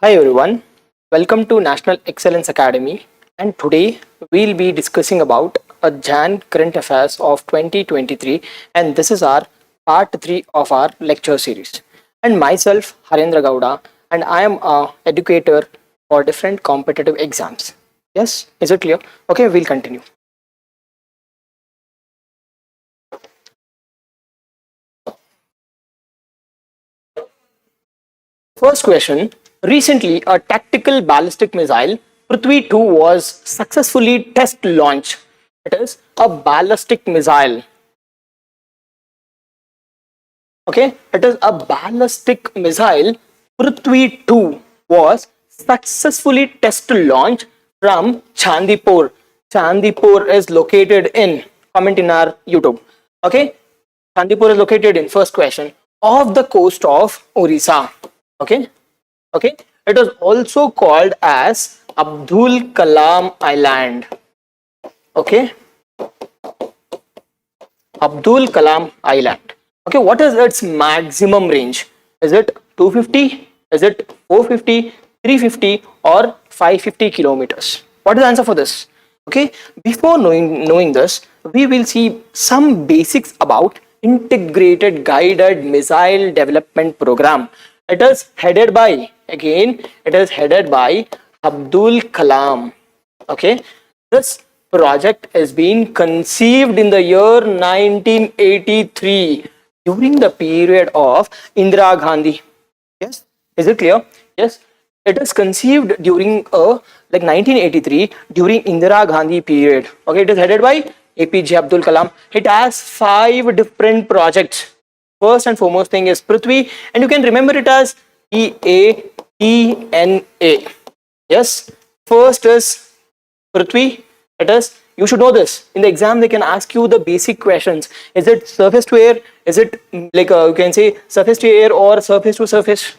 Hi everyone, welcome to National Excellence Academy, and today we'll be discussing about a Jan current affairs of 2023, and this is our part 3 of our lecture series. And myself Harendra Gowda, and I am a educator for different competitive exams. Yes, is it clear? Okay, we'll continue. First question. Recently, a tactical ballistic missile, Prithvi 2, was successfully test launched. It is a ballistic missile. Okay, it is a ballistic missile. Prithvi 2 was successfully test launched from Chandipur. Chandipur is located in, comment in our YouTube. Okay, Chandipur is located in, first question, off the coast of Orissa. Okay, okay, it is also called as Abdul Kalam Island. Okay, Abdul Kalam Island. Okay, what is its maximum range? Is it 250? Is it 450, 350, or 550 kilometers? What is the answer for this? Okay, before knowing this, we will see some basics about Integrated Guided Missile Development Program. It is headed by, again, it is headed by Abdul Kalam. Okay, this project has been conceived in the year 1983 during the period of Indira Gandhi. Yes, is it clear? Yes, it is conceived during 1983 during Indira Gandhi period. Okay, it is headed by APJ Abdul Kalam. It has 5 different projects. First and foremost thing is Prithvi, and you can remember it as EATNA. Yes, first is Prithvi. It is, you should know this. In the exam, they can ask you the basic questions. Is it surface to air? Is it you can say surface to air or surface to surface?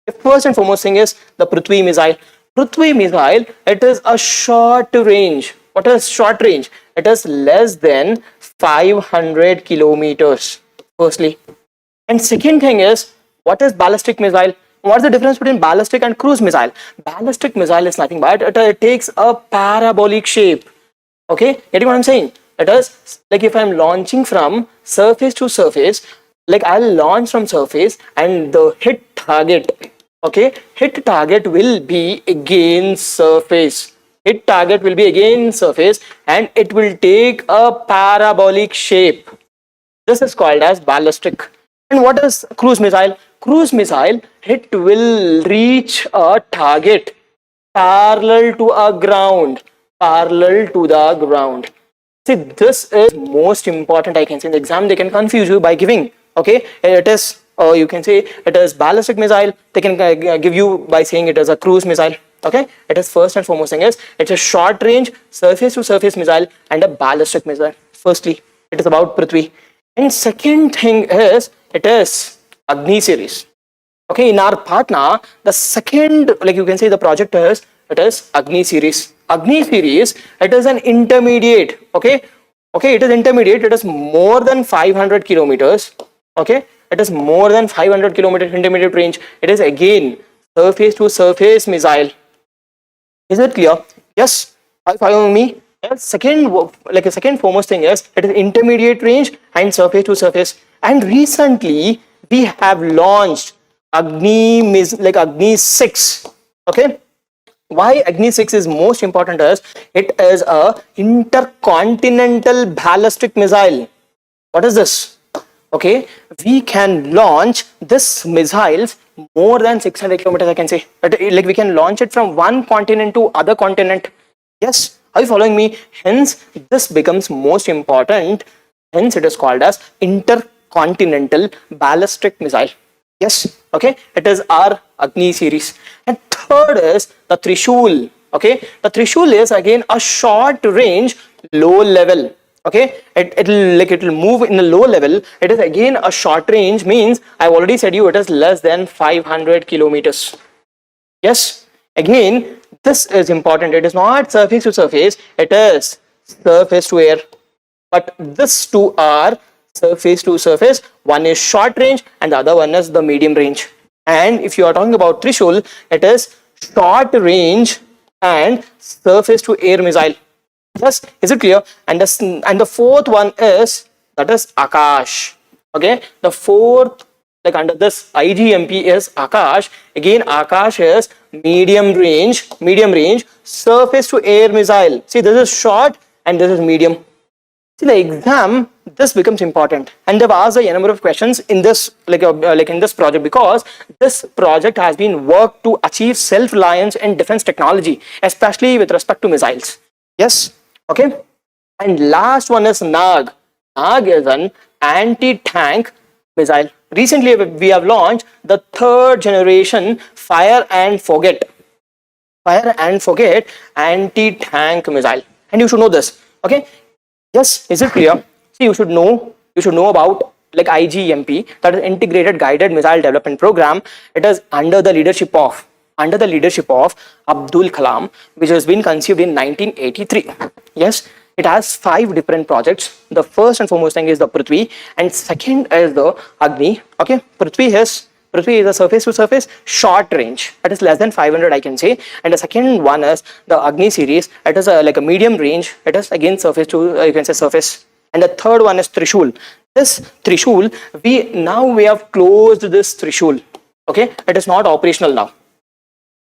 The first and foremost thing is the Prithvi missile. Prithvi missile, it is a short range. What is short range? It is less than 500 kilometers. Firstly. And second thing is, what is ballistic missile? What's the difference between ballistic and cruise missile? Ballistic missile is nothing but it takes a parabolic shape. Okay, getting what I'm saying? It is like if I'm launching from surface to surface, like I'll launch from surface and the hit target, okay, hit target will be against surface. Hit target will be against surface and it will take a parabolic shape. This is called as ballistic. And what is cruise missile? Cruise missile, it will reach a target parallel to a ground. Parallel to the ground. See, this is most important, I can say. In the exam, they can confuse you by giving, okay, it is, you can say it is ballistic missile. They can give you by saying it is a cruise missile. Okay, it is first and foremost thing is it's a short range surface to surface missile and a ballistic missile. Firstly, it is about Prithvi. And second thing is it is Agni series. Okay, in our partner, the second, like you can say, the project is it is Agni series. Agni series, it is an intermediate. Okay, okay, it is intermediate. It is more than 500 kilometers. Okay, it is more than 500 kilometers intermediate range. It is again surface to surface missile. Is it clear? Yes, are you following me? Yes. Second, like a second foremost thing is it is intermediate range and surface to surface. And recently we have launched Agni 6. Okay, why Agni 6 is most important is it is a intercontinental ballistic missile. What is this? Okay, we can launch this missiles more than 600 kilometers, I can say. Like we can launch it from one continent to other continent. Yes, are you following me? Hence, this becomes most important. Hence, it is called as intercontinental ballistic missile. Yes, okay, it is our Agni series. And third is the Trishul. Okay, the Trishul is again a short range, low level. Okay, it will move in the low level. It is again a short range, means I've already said you it is less than 500 kilometers. Yes, again this is important. It is not surface to surface, it is surface to air. But this two are surface to surface. One is short range and the other one is the medium range. And if you are talking about Trishul, it is short range and surface to air missile. Yes, is it clear? And the fourth one is, that is Akash. Okay, the fourth, like under this IGMP, is Akash. Again, Akash is medium range surface to air missile. See, this is short and this is medium. See, the exam, this becomes important, and they've asked a number of questions in this, like in this project, because this project has been worked to achieve self-reliance in defense technology, especially with respect to missiles. Yes, okay. And last one is Nag. Nag is an anti-tank missile. Recently, we have launched the third generation fire and forget anti-tank missile, and you should know this. Okay. Yes, is it clear? See, you should know about like IGMP, that is Integrated Guided Missile Development Program. It is under the leadership of Abdul Kalam, which has been conceived in 1983. Yes, it has 5 different projects. The first and foremost thing is the Prithvi, and second is the Agni. Okay, Prithvi is a surface to surface short range, that is less than 500, I can say. And the second one is the Agni series. It is like a medium range. It is again surface to you can say surface. And the third one is Trishul. This Trishul, we have closed this Trishul. Okay, it is not operational now.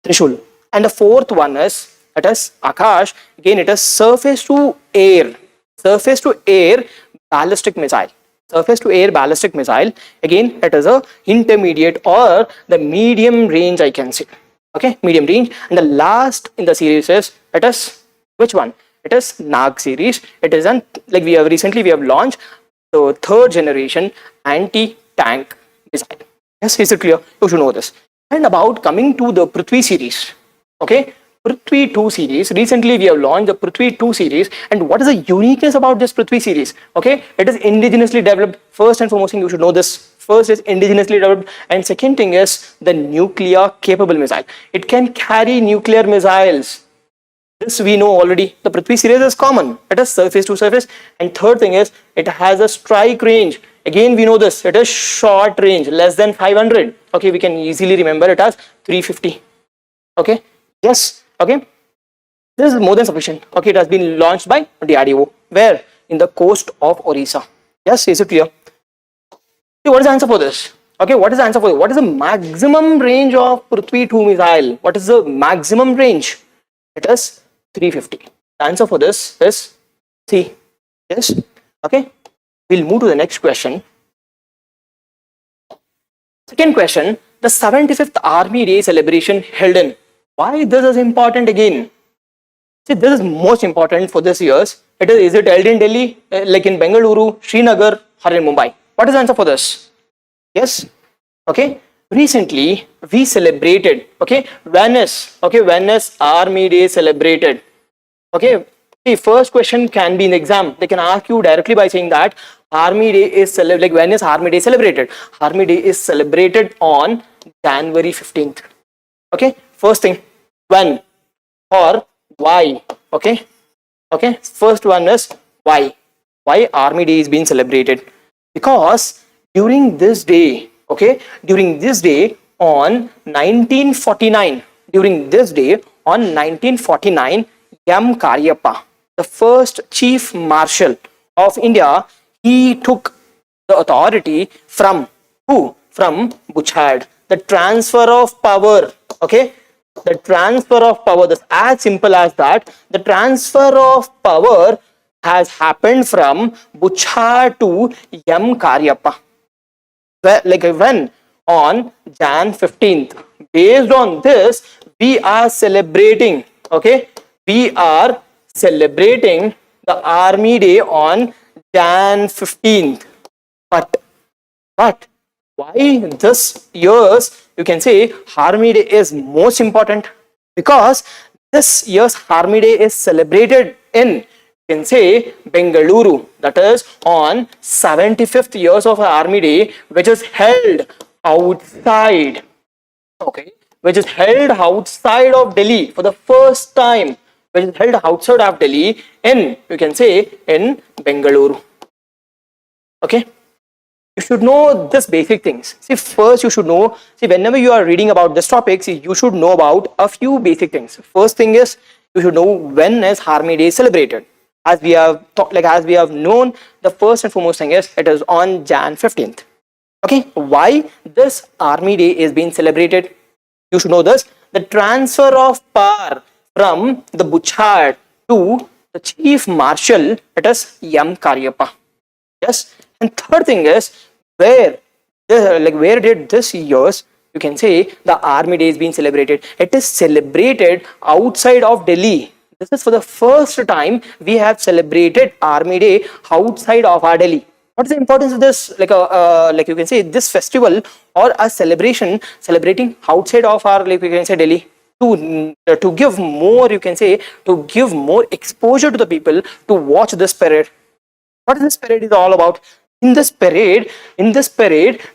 Trishul. And the fourth one is, it is Akash. Again, it is surface to air ballistic missile. Surface to air ballistic missile. Again, it is a intermediate or the medium range, I can say. Okay, medium range. And the last in the series is, it is which one? It is Nag series. It is an, like we have launched the third generation anti-tank missile. Yes, is it clear? You should know this. And about coming to the Prithvi series. Okay, Prithvi 2 series. Recently, we have launched the Prithvi 2 series. And what is the uniqueness about this Prithvi series? Okay, it is indigenously developed. First and foremost thing, you should know this. First is indigenously developed, and second thing is the nuclear capable missile. It can carry nuclear missiles. This we know already. The Prithvi series is common. It is surface to surface. And third thing is, it has a strike range. Again, we know this. It is short range, less than 500. Okay, we can easily remember it as 350. Okay. Yes. Okay. This is more than sufficient. Okay, it has been launched by DRDO. Where? In the coast of Orissa. Yes, is it clear? See, what is the answer for this? Okay, what is the answer for it? What is the maximum range of Prithvi 2 missile? What is the maximum range? It is 350. The answer for this is C. Yes. Okay. We'll move to the next question. Second question, the 75th Army Day celebration held in. Why this is important again? See, this is most important for this year's. Is it held in Delhi, like in Bengaluru, Srinagar, or in Mumbai? What is the answer for this? Yes. Okay. Recently, we celebrated. Okay. Venice Army Day celebrated. Okay. The first question can be in the exam. They can ask you directly by saying that Army Day is like when is Army Day celebrated? Army Day is celebrated on January 15th. Okay. First thing, when or why? Okay. Okay. First one is why. Why Army Day is being celebrated? Because during this day, on 1949, M. Karyappa, the first Chief Marshal of India, he took the authority from who? From Buchard. The transfer of power, okay? The transfer of power, that's as simple as that. The transfer of power has happened from Buchard to M. Karyappa. Like when? On Jan 15th. Based on this, we are celebrating, okay? We are celebrating the Army Day on Jan 15th. But why this year's, you can say, Army Day is most important? Because this year's Army Day is celebrated in, you can say, Bengaluru. That is on 75th years of Army Day, which is held outside, okay, which is held outside of Delhi for the first time, which is held outside of Delhi in, you can say, in Bengaluru. Okay. you should know this basic things. See, first you should know, see, whenever you are reading about this topic, see, you should know about a few basic things. First thing is, you should know when is Army Day celebrated. As we have as we have known, the first and foremost thing is it is on Jan 15th. Okay, why this Army Day is being celebrated? You should know this. The transfer of power from the Butchard to the Chief Marshal, it is M. Karyappa. Yes, and third thing is where where did this year's, you can say, the Army Day is being celebrated. It is celebrated outside of Delhi. This is for the first time we have celebrated Army Day outside of our Delhi. What is the importance of this? You can say this festival or a celebration celebrating outside of our, we can say, Delhi, to give more, you can say, to give more exposure to the people to watch this parade. What this parade is all about? In this parade,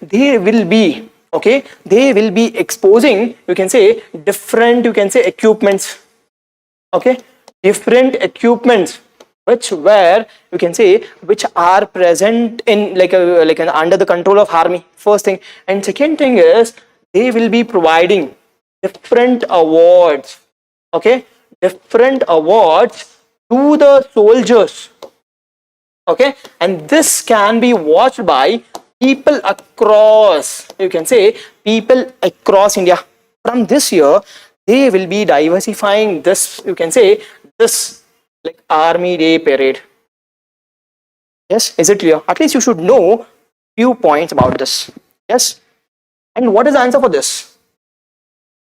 they will be, okay, they will be exposing, you can say, different, you can say, equipments, okay, different equipments which were, you can say, which are present in under the control of army. First thing. And second thing is they will be providing different awards, okay, different awards to the soldiers, okay, and this can be watched by people across, you can say, people across India. From this year they will be diversifying this, you can say, this like Army Day parade. Yes, is it clear? At least you should know few points about this. Yes. And what is the answer for this?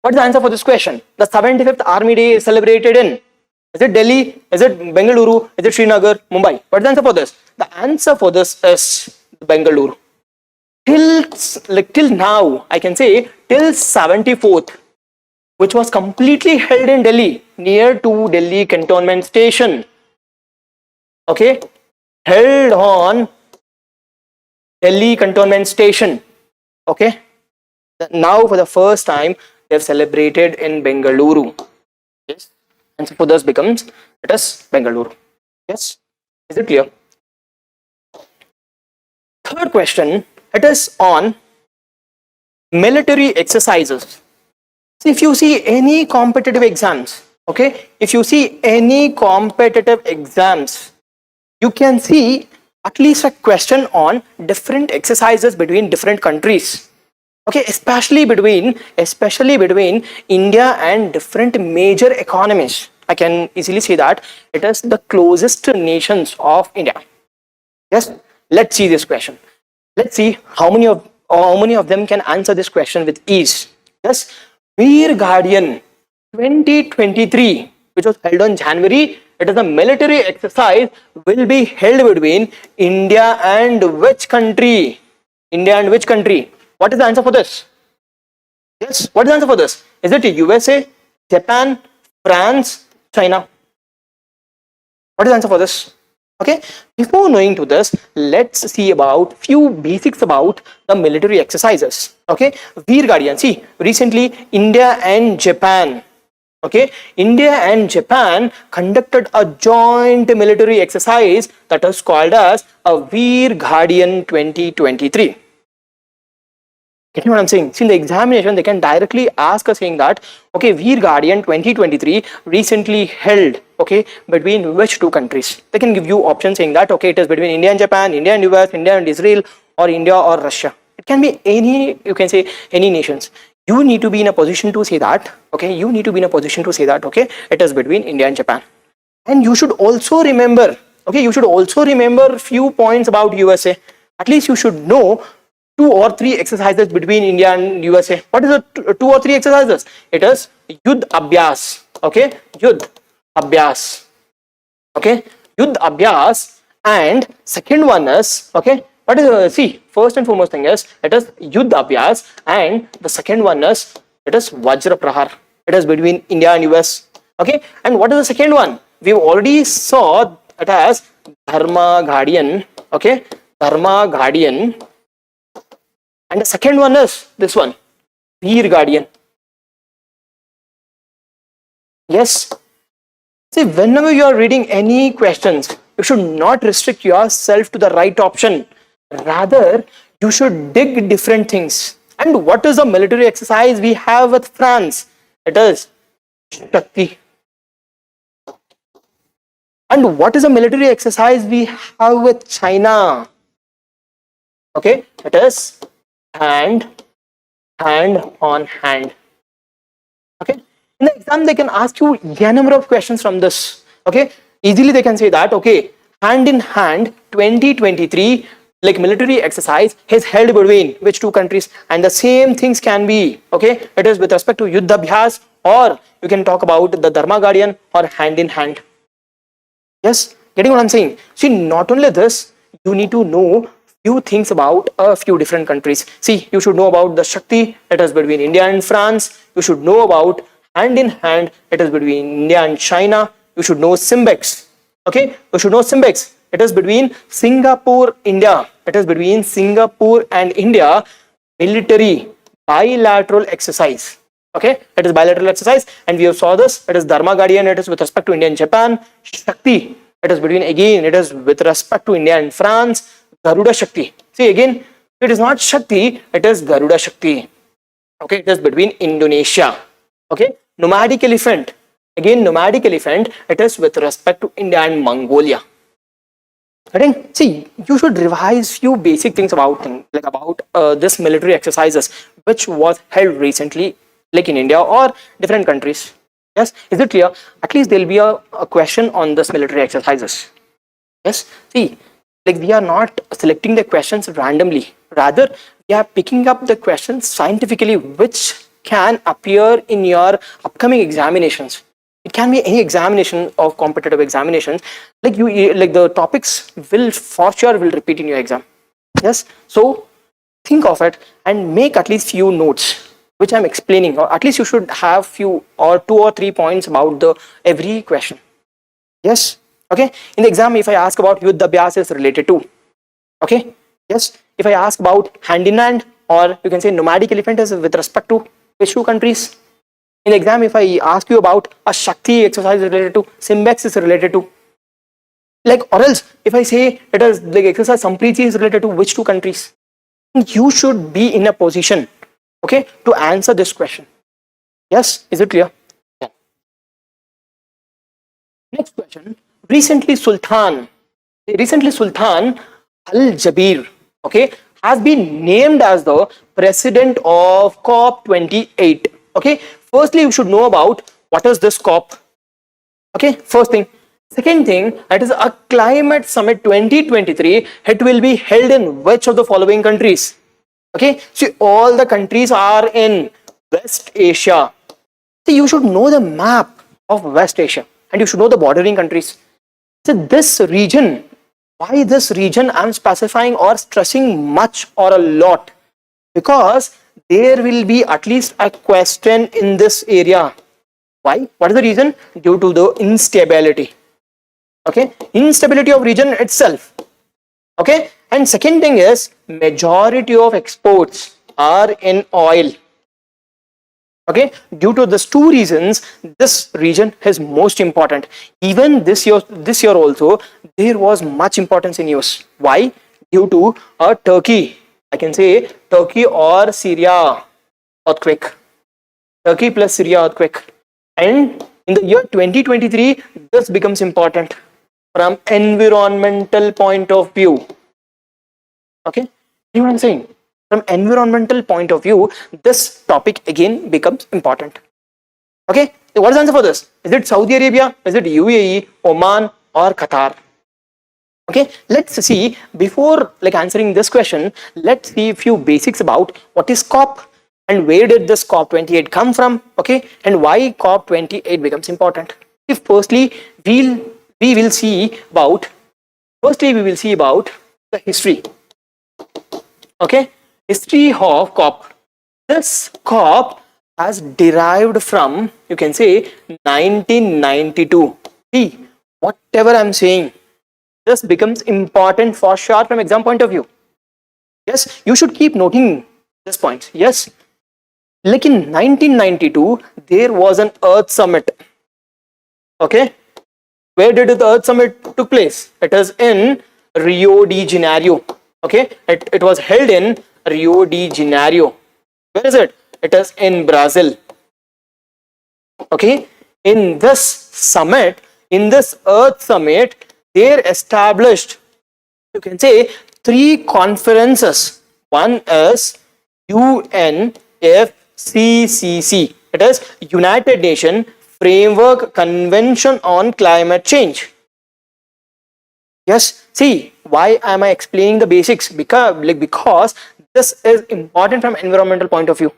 What is the answer for this question? The 75th Army Day is celebrated in, is it Delhi? Is it Bengaluru? Is it Srinagar? Mumbai? What is the answer for this? The answer for this is Bengaluru. Till now, I can say till 74th, which was completely held in Delhi, near to Delhi Cantonment Station. Okay, held on Delhi Cantonment Station. Okay, now for the first time they have celebrated in Bengaluru. Yes, and so for this becomes, it is Bengaluru. Yes, is it clear? Third question, it is on military exercises. So if you see any competitive exams, okay, if you see any competitive exams, you can see at least a question on different exercises between different countries. Okay, especially between India and different major economies. I can easily say that it is the closest nations of India. Yes, let's see this question. Let's see how many of them can answer this question with ease. Yes, Veer Guardian 2023, which was held on January, it is a military exercise, will be held between India and which country? India and which country? What is the answer for this? Yes, what is the answer for this? Is it USA, Japan, France, China? What is the answer for this? Okay, before knowing to this, let's see about few basics about the military exercises. Okay, Veer Guardian. See, recently India and Japan, okay, India and Japan conducted a joint military exercise that is called as a Veer Guardian 2023. Getting what I'm saying? See, in the examination, they can directly ask us saying that, okay, Veer Guardian 2023 recently held, okay, between which two countries? They can give you options saying that, okay, it is between India and Japan, India and US, India and Israel, or India or Russia. It can be any, you can say, any nations. You need to be in a position to say that, okay, you need to be in a position to say that, okay, it is between India and Japan. And you should also remember, okay, you should also remember few points about USA. At least you should know 2 or 3 exercises between India and USA. What is the 2 or 3 exercises? It is Yudh Abhyas. Okay, Yudh Abhyas. Okay, Yudh Abhyas, and second one is, okay, what is see, first and foremost thing is it is Yudh Abhyas, and the second one is it is Vajra Prahar. It is between India and US. Okay, and what is the second one? We already saw it as Dharma Guardian. Okay, Dharma Guardian. And the second one is this one, Veer Guardian. Yes. See, whenever you are reading any questions, you should not restrict yourself to the right option. Rather, You should dig different things. And what is the military exercise we have with France? It is Shakti. And what is a military exercise we have with China? Okay, it is hand, hand on hand. Okay, in the exam they can ask you a number of questions from this. Okay, easily they can say that, okay, hand in hand 2023 like military exercise is held between which two countries, and the same things can be, okay, it is with respect to Yuddha Abhyas, or you can talk about the Dharma Guardian or hand in hand. Yes, getting what I'm saying? See, not only this, you need to know few things about a few different countries. See, you should know about the Shakti, it is between India and France. You should know about hand in hand, it is between India and China. You should know Simbex. Okay, you should know Simbex. It is between Singapore, India. It is between Singapore and India military bilateral exercise. Okay, it is bilateral exercise, and we have saw this. It is Dharma Guardian. It is with respect to India and Japan. Shakti. It is between, again, it is with respect to India and France. Garuda Shakti. See, again, it is not Shakti. It is Garuda Shakti. Okay, it is between Indonesia. Okay, nomadic elephant. Again, nomadic elephant. It is with respect to India and Mongolia. I think, see, you should revise few basic things about this military exercises which was held recently, like in India or different countries. Yes, is it clear? At least there will be a question on this military exercises. Yes, see, like we are not selecting the questions randomly. Rather, we are picking up the questions scientifically which can appear in your upcoming examinations. It can be any examination of competitive examinations. Like the topics will for sure will repeat in your exam. Yes, so think of it and make at least few notes which I'm explaining, or at least you should have few or 2 or 3 points about the every question. Yes, okay. In the exam, if I ask about Yuddha Abhyas is related to, okay, yes. If I ask about hand in hand, or you can say nomadic elephant is with respect to which two countries. In the exam, if I ask you about a Shakti exercise is related to, Simbex is related to, like, or else if I say it is like exercise Sampriti is related to which two countries, you should be in a position, okay, to answer this question. Yes, is it clear? Yeah. Next question. Recently Sultan Al Jaber, okay, has been named as the president of COP28. Okay, firstly you should know about what is this COP. Okay, first thing. Second thing, it is a climate summit 2023. It will be held in which of the following countries? Okay, see, all the countries are in West Asia. So you should know the map of West Asia, and you should know the bordering countries. So this region, why this region I'm specifying or stressing much or a lot? Because there will be at least a question in this area. Why? What is the reason? Due to the instability. Okay, instability of region itself. Okay, and second thing is majority of exports are in oil. Okay, due to these two reasons, this region is most important. Even this year also, there was much importance in US. Why? Due to a Turkey, I can say Turkey or Syria earthquake. Turkey plus Syria earthquake. And in the year 2023, this becomes important from environmental point of view. Okay, you know what I'm saying? From environmental point of view, this topic again becomes important. Okay, so what is the answer for this? Is it Saudi Arabia? Is it UAE, Oman, or Qatar? Okay, let's see, before like answering this question, let's see a few basics about what is COP and where did this COP28 come from, okay, and why COP28 becomes important. If firstly we will see about the history. Okay, history of COP. This COP has derived from, you can say, 1992. See, whatever I'm saying, this becomes important for sure from exam point of view. Yes, you should keep noting this point. Yes, like in 1992, there was an Earth Summit. Okay, where did the Earth Summit took place? It is in Rio de Janeiro. Okay, it was held in Rio de Janeiro. Where is it? It is in Brazil. Okay, in this summit, in this Earth Summit, they established, you can say, three conferences. One is UNFCCC. It is United Nations Framework Convention on Climate Change. Yes, see, why am I explaining the basics? Because this is important from environmental point of view.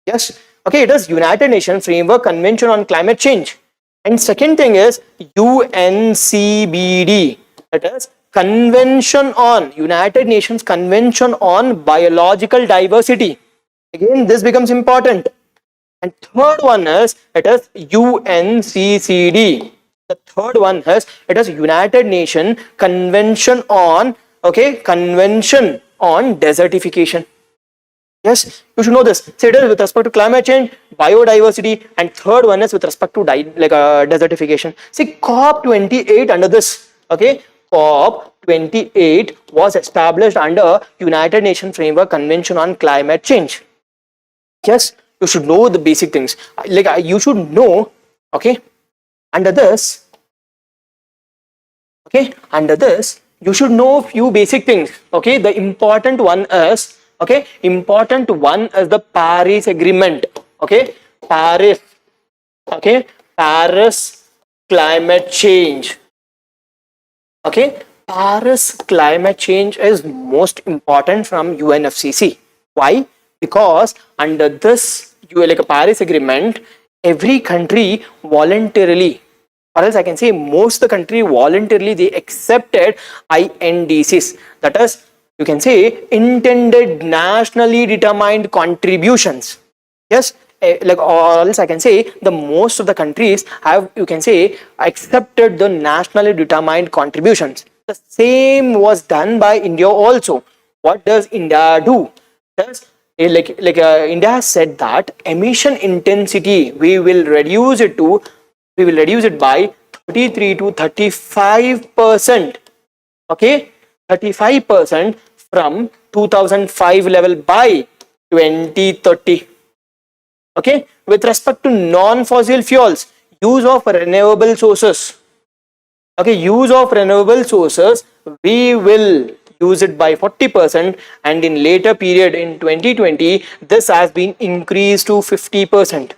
Yes, okay, it is United Nations Framework Convention on Climate Change. And second thing is UNCBD. It is Convention on United Nations Convention on Biological Diversity. Again, this becomes important. And third one is, it is UNCCD. The third one is, it is United Nations Convention on, okay, Convention on Desertification. Yes, you should know this. So it is with respect to climate change, biodiversity, and third one is with respect to desertification. See, COP28 under this, okay, COP28 was established under United Nations Framework Convention on Climate Change. Yes, you should know the basic things. You should know, okay, under this, okay, under this, you should know few basic things. Okay, the important one is, okay, important one is the Paris Agreement. Okay, Paris, okay, Paris climate change. Okay, Paris climate change is most important from UNFCCC. Why? Because under this Paris Agreement, every country voluntarily, or else I can say most of the country voluntarily, they accepted INDCs. That is, you can say, intended nationally determined contributions. Yes, or else I can say the most of the countries have, you can say, accepted the nationally determined contributions. The same was done by India also. What does India do? Does India has said that emission intensity we will reduce it by 33 to 35%. Okay, 35% from 2005 level by 2030. Okay, with respect to non-fossil fuels, use of renewable sources. Okay, use of renewable sources, we will use it by 40%, and in later period in 2020, this has been increased to 50%.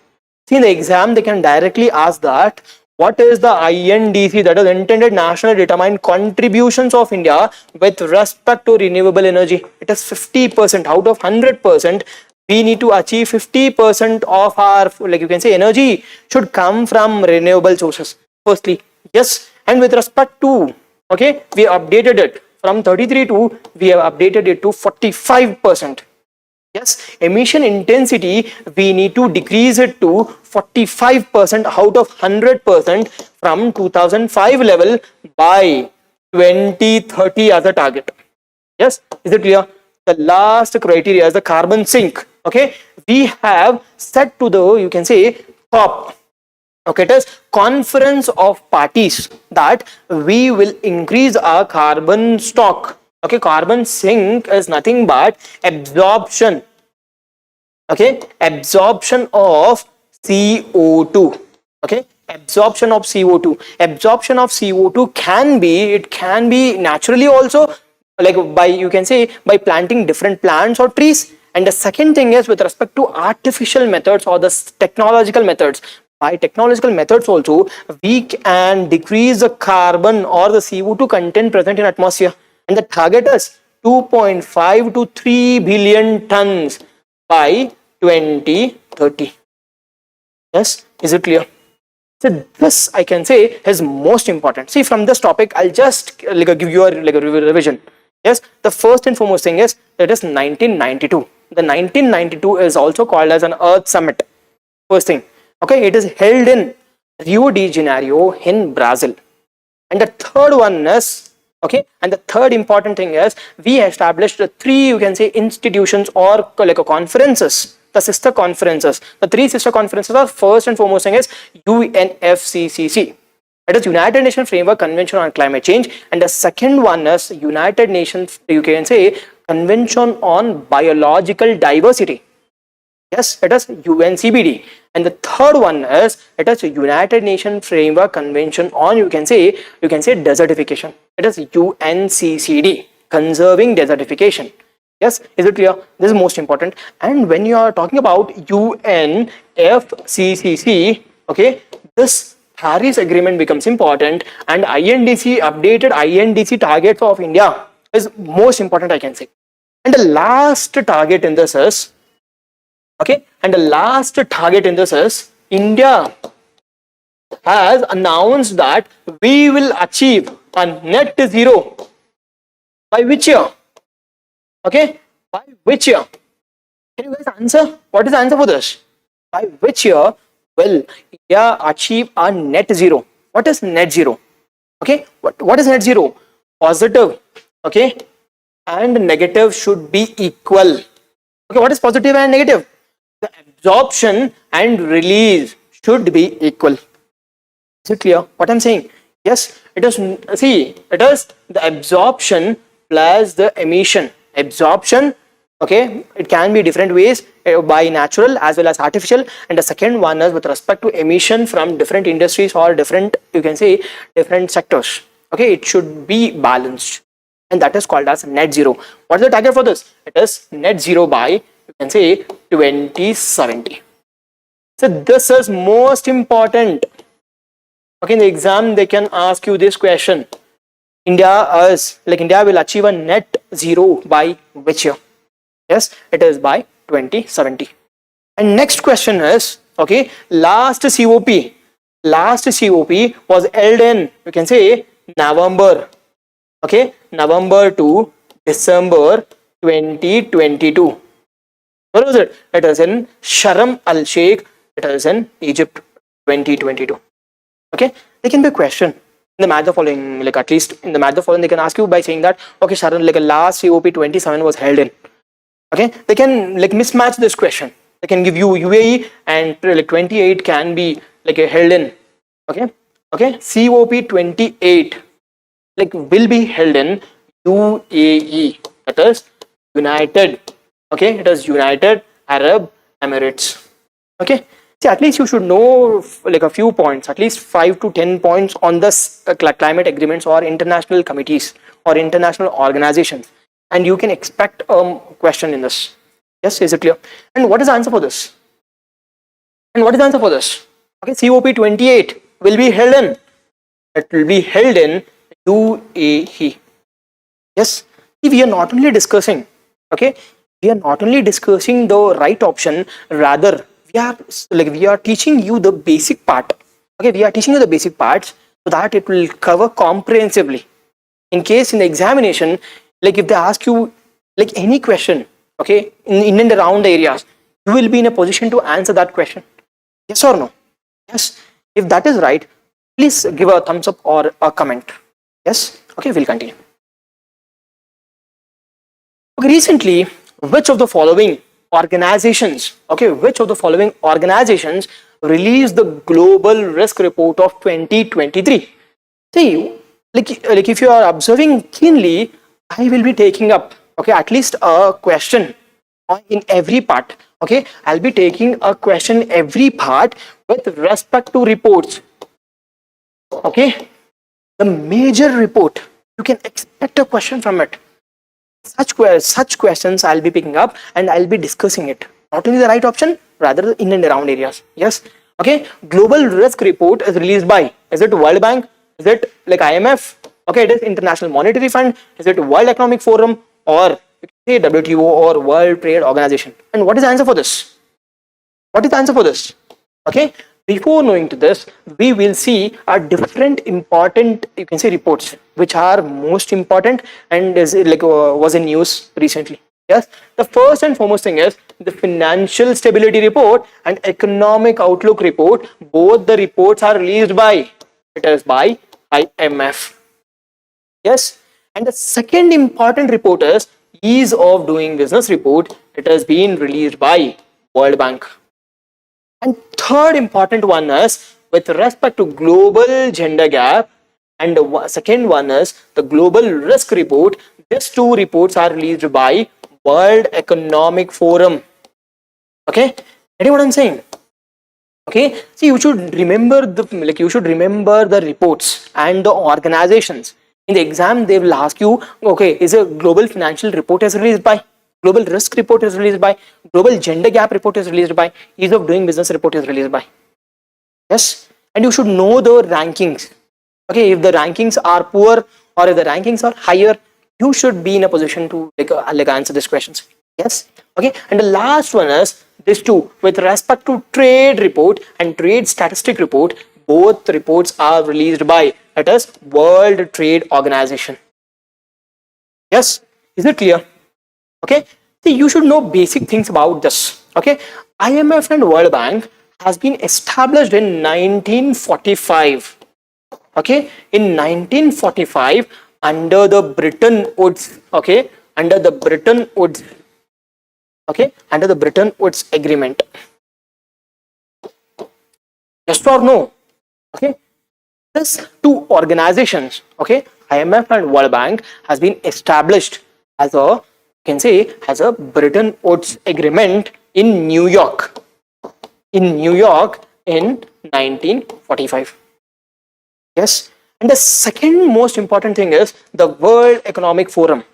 See, in the exam, they can directly ask that, what is the INDC, that is intended national determined contributions of India with respect to renewable energy? It is 50%. Out of 100%, we need to achieve 50% of our, you can say, energy should come from renewable sources. Firstly, yes, and with respect to, okay, we updated it from 33 to, we have updated it to 45%. Yes, emission intensity, we need to decrease it to 45% out of 100% from 2005 level by 2030 as a target. Yes, is it clear? The last criteria is the carbon sink. Okay, we have set to the, you can say, COP. Okay, it is conference of parties that we will increase our carbon stock. Okay, carbon sink is nothing but absorption. Okay, absorption of CO2. Okay, absorption of CO2. Absorption of CO2 can be naturally also, by, you can say, by planting different plants or trees. And the second thing is with respect to artificial methods or the technological methods. By technological methods also, we can decrease the carbon or the CO2 content present in atmosphere. And the target is 2.5 to 3 billion tons by 2030. Yes, is it clear? So this, I can say, is most important. See, from this topic, I'll just give you a revision. Yes, the first and foremost thing is, it is 1992. The 1992 is also called as an Earth Summit. First thing. Okay, it is held in Rio de Janeiro in Brazil. And the third one is, okay, and the third important thing is, we established the three, you can say, institutions or conferences, the sister conferences. The three sister conferences are, first and foremost thing is UNFCCC. It is United Nations Framework Convention on Climate Change, and the second one is United Nations, you can say, Convention on Biological Diversity. Yes, it is UNCBD. And the third one is it is United Nations Framework Convention on, you can say desertification. It is UNCCD, conserving desertification. Yes, is it clear? This is most important. And when you are talking about UNFCCC, okay, this Paris Agreement becomes important, and INDC, updated INDC targets of India is most important, I can say. And the last target in this is, okay, and the last target in this is India has announced that we will achieve a net zero by which year? Okay, by which year? Can you guys answer? What is the answer for this? By which year will India achieve a net zero? What is net zero? Okay, what is net zero? Positive, okay, and negative should be equal. Okay, what is positive and negative? The absorption and release should be equal. Is it clear what I'm saying? Yes, it is. See, it is the absorption plus the emission. Absorption, okay, it can be different ways, by natural as well as artificial, and the second one is with respect to emission from different industries or different, you can say, different sectors. Okay, it should be balanced, and that is called as net zero. What is the target for this? It is net zero by, you can say, 2070. So this is most important. Okay, in the exam they can ask you this question. India will achieve a net zero by which year? Yes, it is by 2070. And next question is, okay, last COP was held in, you can say, November. Okay, November to December 2022. Where was it? It is in Sharm el Sheikh. It is in Egypt, 2022. Okay, there can be a question in the match the following, like at least in the match the following, they can ask you by saying that, okay, Sharon, like a last COP 27 was held in. Okay, they can like mismatch this question. They can give you UAE and like 28 can be like a held in. Okay, COP 28 like will be held in UAE. That is United. Okay, it is United Arab Emirates. Okay. See, at least you should know like a few points, at least 5 to 10 points on this climate agreements or international committees or international organizations, and you can expect a question in this. Yes, is it clear? And what is the answer for this? Okay, COP 28 will be held in. It will be held in UAE. Yes, we are not only discussing, okay, the right option, rather we are teaching you the basic part. Okay, we are teaching you the basic parts so that it will cover comprehensively. In case in the examination, like if they ask you like any question, okay, in and around the areas, you will be in a position to answer that question. Yes or no? Yes. If that is right, please give a thumbs up or a comment. Yes. Okay, we'll continue. Okay, recently, which of the following organizations released the global risk report of 2023? See, like if you are observing keenly, I will be taking up, okay, at least a question in every part. Okay, I'll be taking a question every part with respect to reports. Okay, the major report, you can expect a question from it. Such questions I'll be picking up and I'll be discussing it. Not only the right option, rather in and around areas. Yes. Okay. Global risk report is released by, is it World Bank? Is it like IMF? Okay, it is International Monetary Fund. Is it World Economic Forum, or say WTO or World Trade Organization? And what is the answer for this? Okay. Before knowing to this, we will see a different important, you can say, reports which are most important and is like was in news recently. Yes, the first and foremost thing is the Financial Stability Report and Economic Outlook Report. Both the reports are released by, it is by IMF. Yes, and the second important report is Ease of Doing Business Report. It has been released by World Bank. And third important one is with respect to global gender gap, and the second one is the global risk report. These two reports are released by World Economic Forum. Okay, getting what I'm saying? Okay, see, you should remember the reports and the organizations. In the exam, they will ask you, okay, is a global financial report is released by, global risk report is released by, global gender gap report is released by, ease of doing business report is released by. Yes, and you should know the rankings. Okay, if the rankings are poor or if the rankings are higher, you should be in a position to answer these questions. Yes, okay, and the last one is this two, with respect to trade report and trade statistic report. Both reports are released by, it is World Trade Organization. Yes, is it clear? Okay, see, you should know basic things about this. Okay, IMF and World Bank has been established in 1945. Okay, in 1945 under the Bretton Woods. Okay, under the Bretton Woods. Okay, under the Bretton Woods Agreement. Yes or no? Okay, these two organizations, okay, IMF and World Bank, has been established as a, you can say, as a Bretton Woods Agreement in New York. In New York in 1945. Yes, and the second most important thing is the World Economic Forum.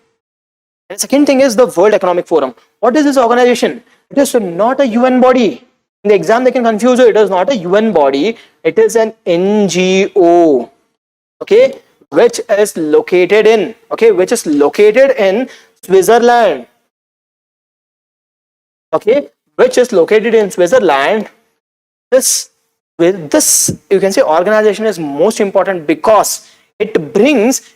And the second thing is the World Economic Forum. What is this organization? It is not a UN body. In the exam, they can confuse you. It is not a UN body. It is an NGO. Okay, which is located in, okay, which is located in Switzerland. Okay, which is located in Switzerland. This, with this, you can say, organization is most important because it brings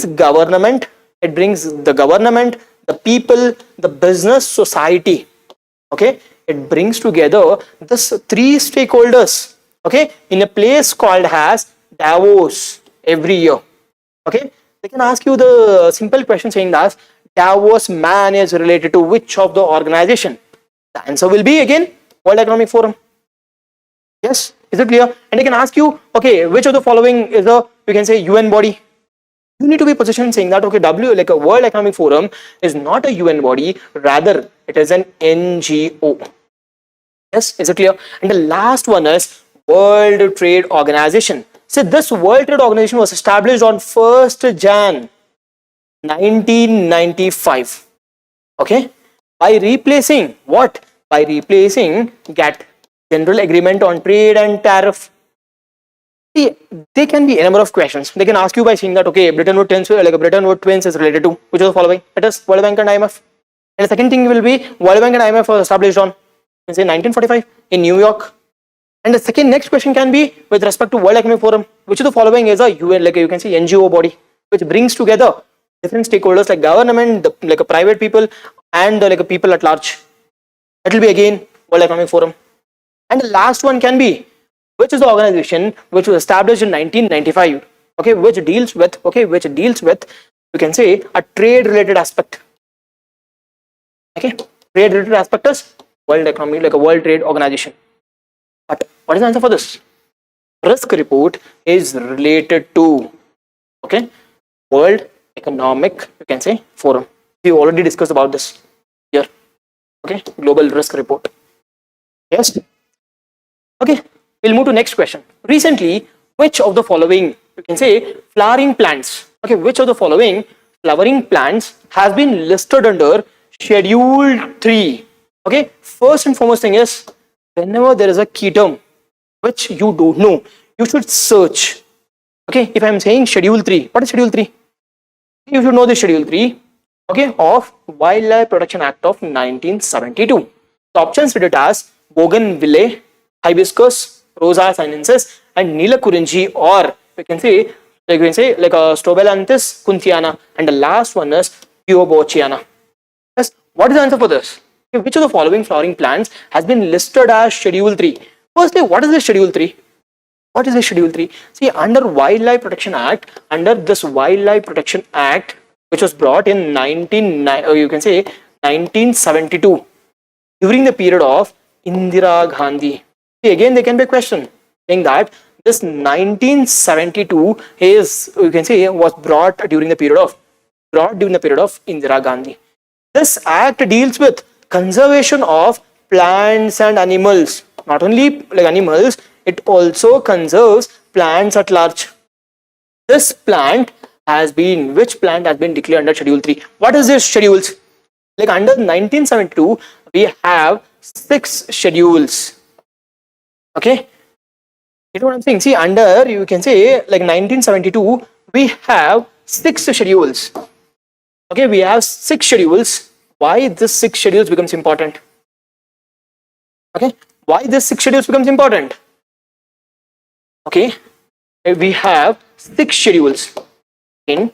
government, it brings the government, the people, the business, society. Okay, it brings together this three stakeholders, okay, in a place called as Davos every year. Okay, they can ask you the simple question saying that Davos man is related to which of the organization? The answer will be again World Economic Forum. Yes, is it clear? And they can ask you, okay, which of the following is a, you can say, UN body? You need to be positioned saying that, okay, a World Economic Forum is not a UN body, rather it is an NGO. Yes, is it clear? And the last one is World Trade Organization. So this World Trade Organization was established on 1st Jan 1995. Okay, by replacing what? By replacing GATT, General Agreement on Trade and Tariff. See, there can be a number of questions. They can ask you by saying that, okay, Bretton Woods twins is related to which of the following? It is World Bank and IMF. And the second thing will be World Bank and IMF was established on, say, 1945 in New York. And the next question can be with respect to World Economic Forum, which of the following is a UN, you can say, NGO body, which brings together different stakeholders like government, private people, and people at large. It will be again World Economic Forum. And the last one can be, which is the organization which was established in 1995, okay, which deals with, you can say, a trade related aspect. Okay, trade related aspect is World Economic, a World Trade Organization. But what is the answer for this? Risk report is related to, okay, World Economic, you can say, Forum. We already discussed about this here. Okay, global risk report. Yes. Okay, we'll move to next question. Recently, which of the following, you can say, flowering plants, okay, which of the following flowering plants has been listed under Schedule 3? Okay, first and foremost thing is, whenever there is a key term which you don't know, you should search. Okay, if I am saying Schedule 3, what is Schedule 3? You should know the Schedule 3, okay, of Wildlife Protection Act of 1972. The options read it as bougainvillea, hibiscus, rosa sinensis, and Neelakurinji, or we can say Strobilanthes kunthiana, and the last one is Puobauchiana. Yes, what is the answer for this? Okay, which of the following flowering plants has been listed as Schedule 3? Firstly, what is the Schedule 3? What is the Schedule 3? See, under Wildlife Protection Act, under this Wildlife Protection Act, which was brought in 1972, during the period of Indira Gandhi. See, again, there can be a question saying that this 1972 is, you can say, was brought during the period of Indira Gandhi. This act deals with conservation of plants and animals. Not only like animals, it also conserves plants at large. This plant has been, which plant has been declared under Schedule 3? What is this schedules? Like under 1972, we have 6 schedules. Okay, you know what I'm saying? See, under, you can say, like 1972, we have 6 schedules. Okay, we have 6 schedules. Why this 6 schedules becomes important? Okay, why this 6 schedules becomes important? Okay, we have 6 schedules in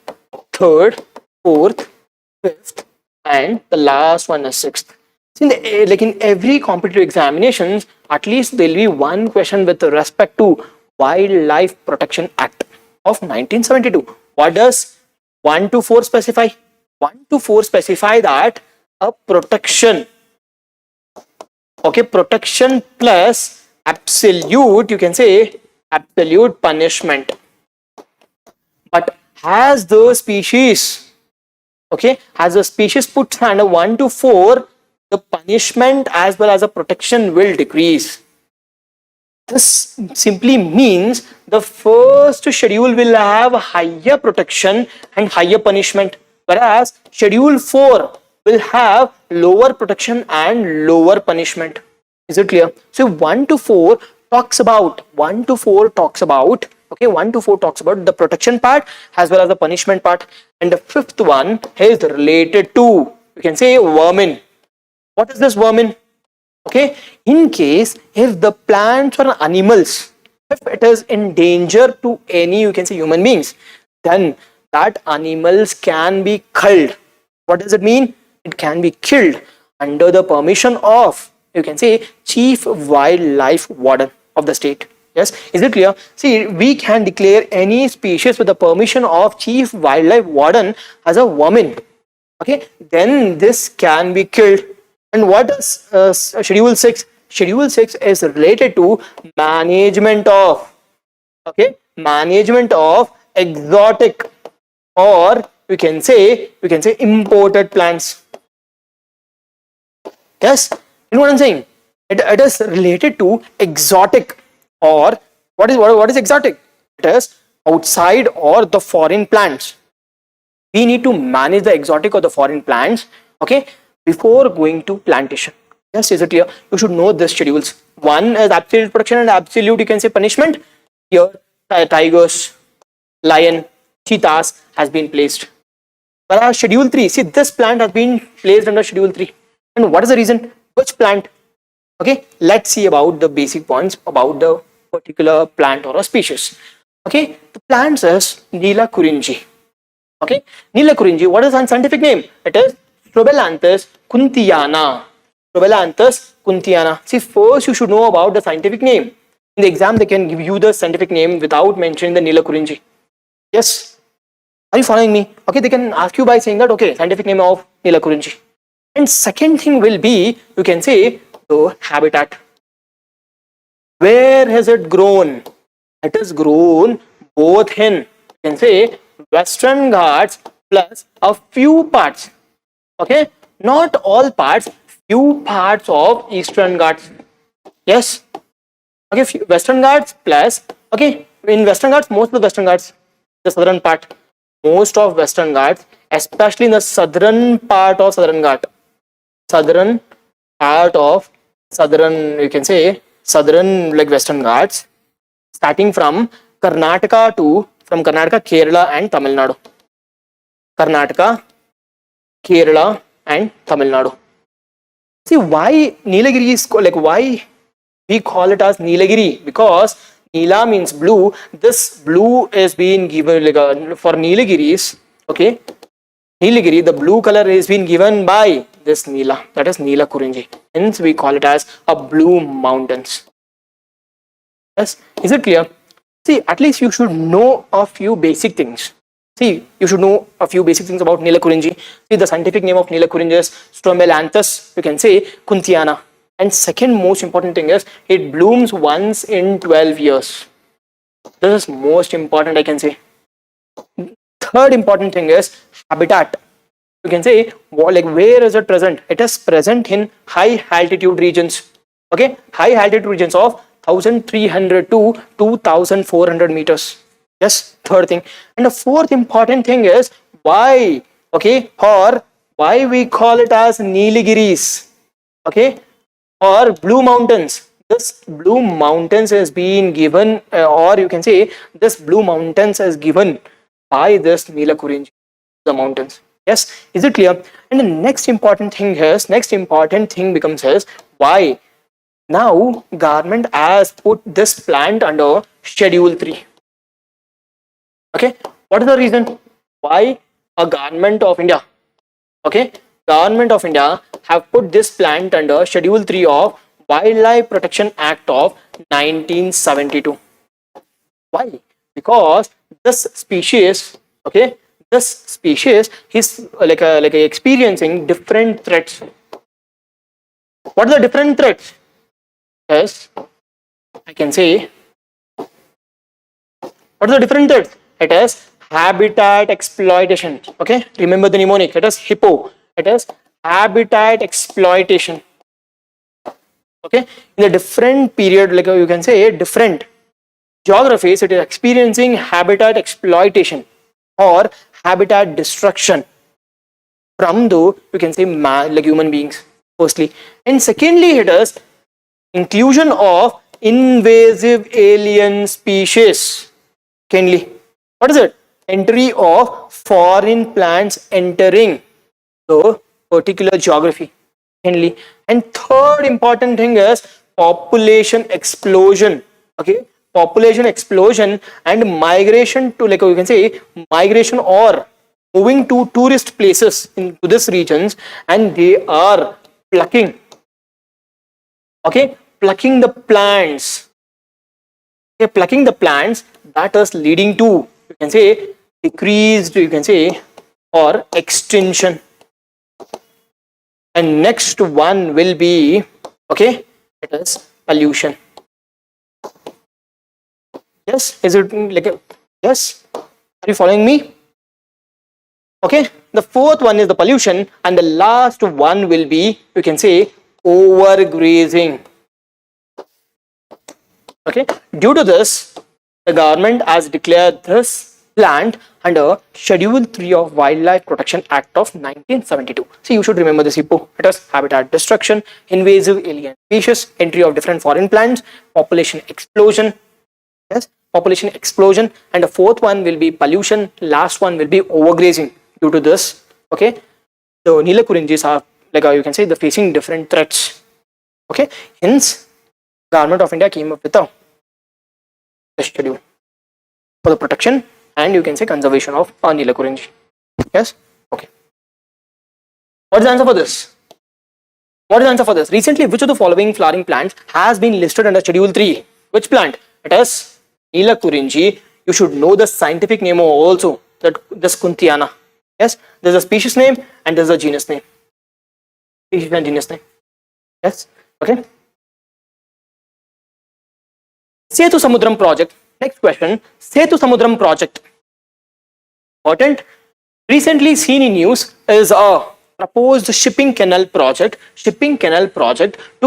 3rd, 4th, 5th, and the last one is 6th. See, like in every competitive examinations, at least there will be one question with respect to Wildlife Protection Act of 1972. What does 1 to 4 specify? 1 to 4 specify that a protection, okay, protection plus absolute, you can say, absolute punishment. But has the species, okay, has the species put under 1 to 4, the punishment as well as the protection will decrease. This simply means the first schedule will have higher protection and higher punishment, whereas schedule 4 will have lower protection and lower punishment. Is it clear? So 1 to 4 talks about, okay, 1 to 4 talks about the protection part as well as the punishment part, and the 5th one is related to, you can say, vermin. What is this vermin? Okay, in case if the plants or animals, if it is in danger to any, you can say, human beings, then that animals can be killed. What does it mean? It can be killed under the permission of, you can say, Chief Wildlife Warden of the state. Yes, is it clear? See, we can declare any species with the permission of Chief Wildlife Warden as a vermin. Okay, then this can be killed. And what is Schedule 6? Schedule 6 is related to management of, okay, management of exotic, or we can say imported plants. Yes, you know what I'm saying? It is related to exotic, or what is exotic? It is outside or the foreign plants. We need to manage the exotic or the foreign plants, okay, before going to plantation. Yes, is it clear? You should know the schedules. One is absolute protection and absolute, you can say, punishment. Here, tigers, lion, cheetahs has been placed. Whereas Schedule 3, see, this plant has been placed under Schedule 3. And what is the reason? Which plant? Okay, let's see about the basic points about the particular plant or a species. Okay, the plant is Neela Kurinji. Okay, Neela Kurinji, what is its scientific name? It is Strobilanthes kunthiana. Strobilanthes kunthiana. See, first you should know about the scientific name. In the exam, they can give you the scientific name without mentioning the Neela Kurinji. Yes, are you following me? Okay, they can ask you by saying that, okay, scientific name of Neela Kurinji. And second thing will be, you can say, the habitat. Where has it grown? It is grown both in, you can say, Western Ghats plus a few parts. Okay, not all parts, few parts of Eastern Ghats. Yes, okay, few Western Ghats plus, okay, in Western Ghats, most of the Western Ghats, the southern part, most of Western Ghats, especially in the southern part of Southern Ghat, southern part of southern, you can say, southern like Western Ghats, starting from Karnataka, Kerala and Tamil Nadu. Karnataka, Kerala and Tamil Nadu. See, why Nilagiri is like, why we call it as Nilagiri? Because Neela means blue. This blue is being given like for Nilagiris. Okay, Nilagiri, the blue color is being given by this Neela, that is Neela Kurinji. Hence we call it as a blue mountains. Yes, is it clear? See, at least you should know a few basic things. See, you should know a few basic things about Neela Kurinji. See, the scientific name of Neela Kurinji is Strobilanthes, you can say, kunthiana. And second most important thing is it blooms once in 12 years. This is most important, I can say. Third important thing is habitat. You can say like where is it present? It is present in high altitude regions. Okay, high altitude regions of 1300 to 2400 meters. Yes, third thing. And the fourth important thing is why, okay, or why we call it as Nilgiris, okay, or Blue Mountains. This Blue Mountains is being given, or you can say this Blue Mountains is given by this Neelakurinji, the mountains. Yes, is it clear? And the next important thing becomes is why now government has put this plant under Schedule 3. Okay, what is the reason why a government of India, okay, government of India have put this plant under Schedule 3 of Wildlife Protection Act of 1972? Why? Because this species, okay, this species is like experiencing different threats. What are the different threats? Yes, I can say. What are the different threats? It is habitat exploitation. Okay, remember the mnemonic. It is hippo. It is habitat exploitation. Okay, in a different period, like you can say different geographies, it is experiencing habitat exploitation or habitat destruction from the, you can say, like human beings firstly, and secondly it is inclusion of invasive alien species. Secondly, what is it? Entry of foreign plants entering the particular geography. Secondly, and third important thing is population explosion. Okay, population explosion and migration to, like you can say, migration or moving to tourist places into this regions, and they are plucking, okay, plucking the plants, okay, plucking the plants, that is leading to, you can say, decreased, you can say, or extinction. And next one will be, okay, it is pollution. Yes, is it like a, yes, are you following me? Okay, the fourth one is the pollution, and the last one will be, you can say, overgrazing. Okay, due to this, the government has declared this plant under Schedule 3 of Wildlife Protection Act of 1972. So you should remember this hippo. It is habitat destruction, invasive alien species, entry of different foreign plants, population explosion. Yes, population explosion, and the fourth one will be pollution. Last one will be overgrazing. Due to this, okay, the Neelakurinjis are, like you can say, the facing different threats. Okay, hence government of India came up with a schedule for the protection and, you can say, conservation of Neelakurinji. Yes, okay. What is the answer for this? What is the answer for this? Recently, which of the following flowering plants has been listed under Schedule 3? Which plant? It is Neelakurinji. You should know the scientific name also, that this Kuntiana. Yes, there's a species name and there's a genus name. Species and genus name. Yes, okay. Setu Samudram project. Next question. Setu Samudram project. Important. Recently seen in news is a proposed shipping canal project to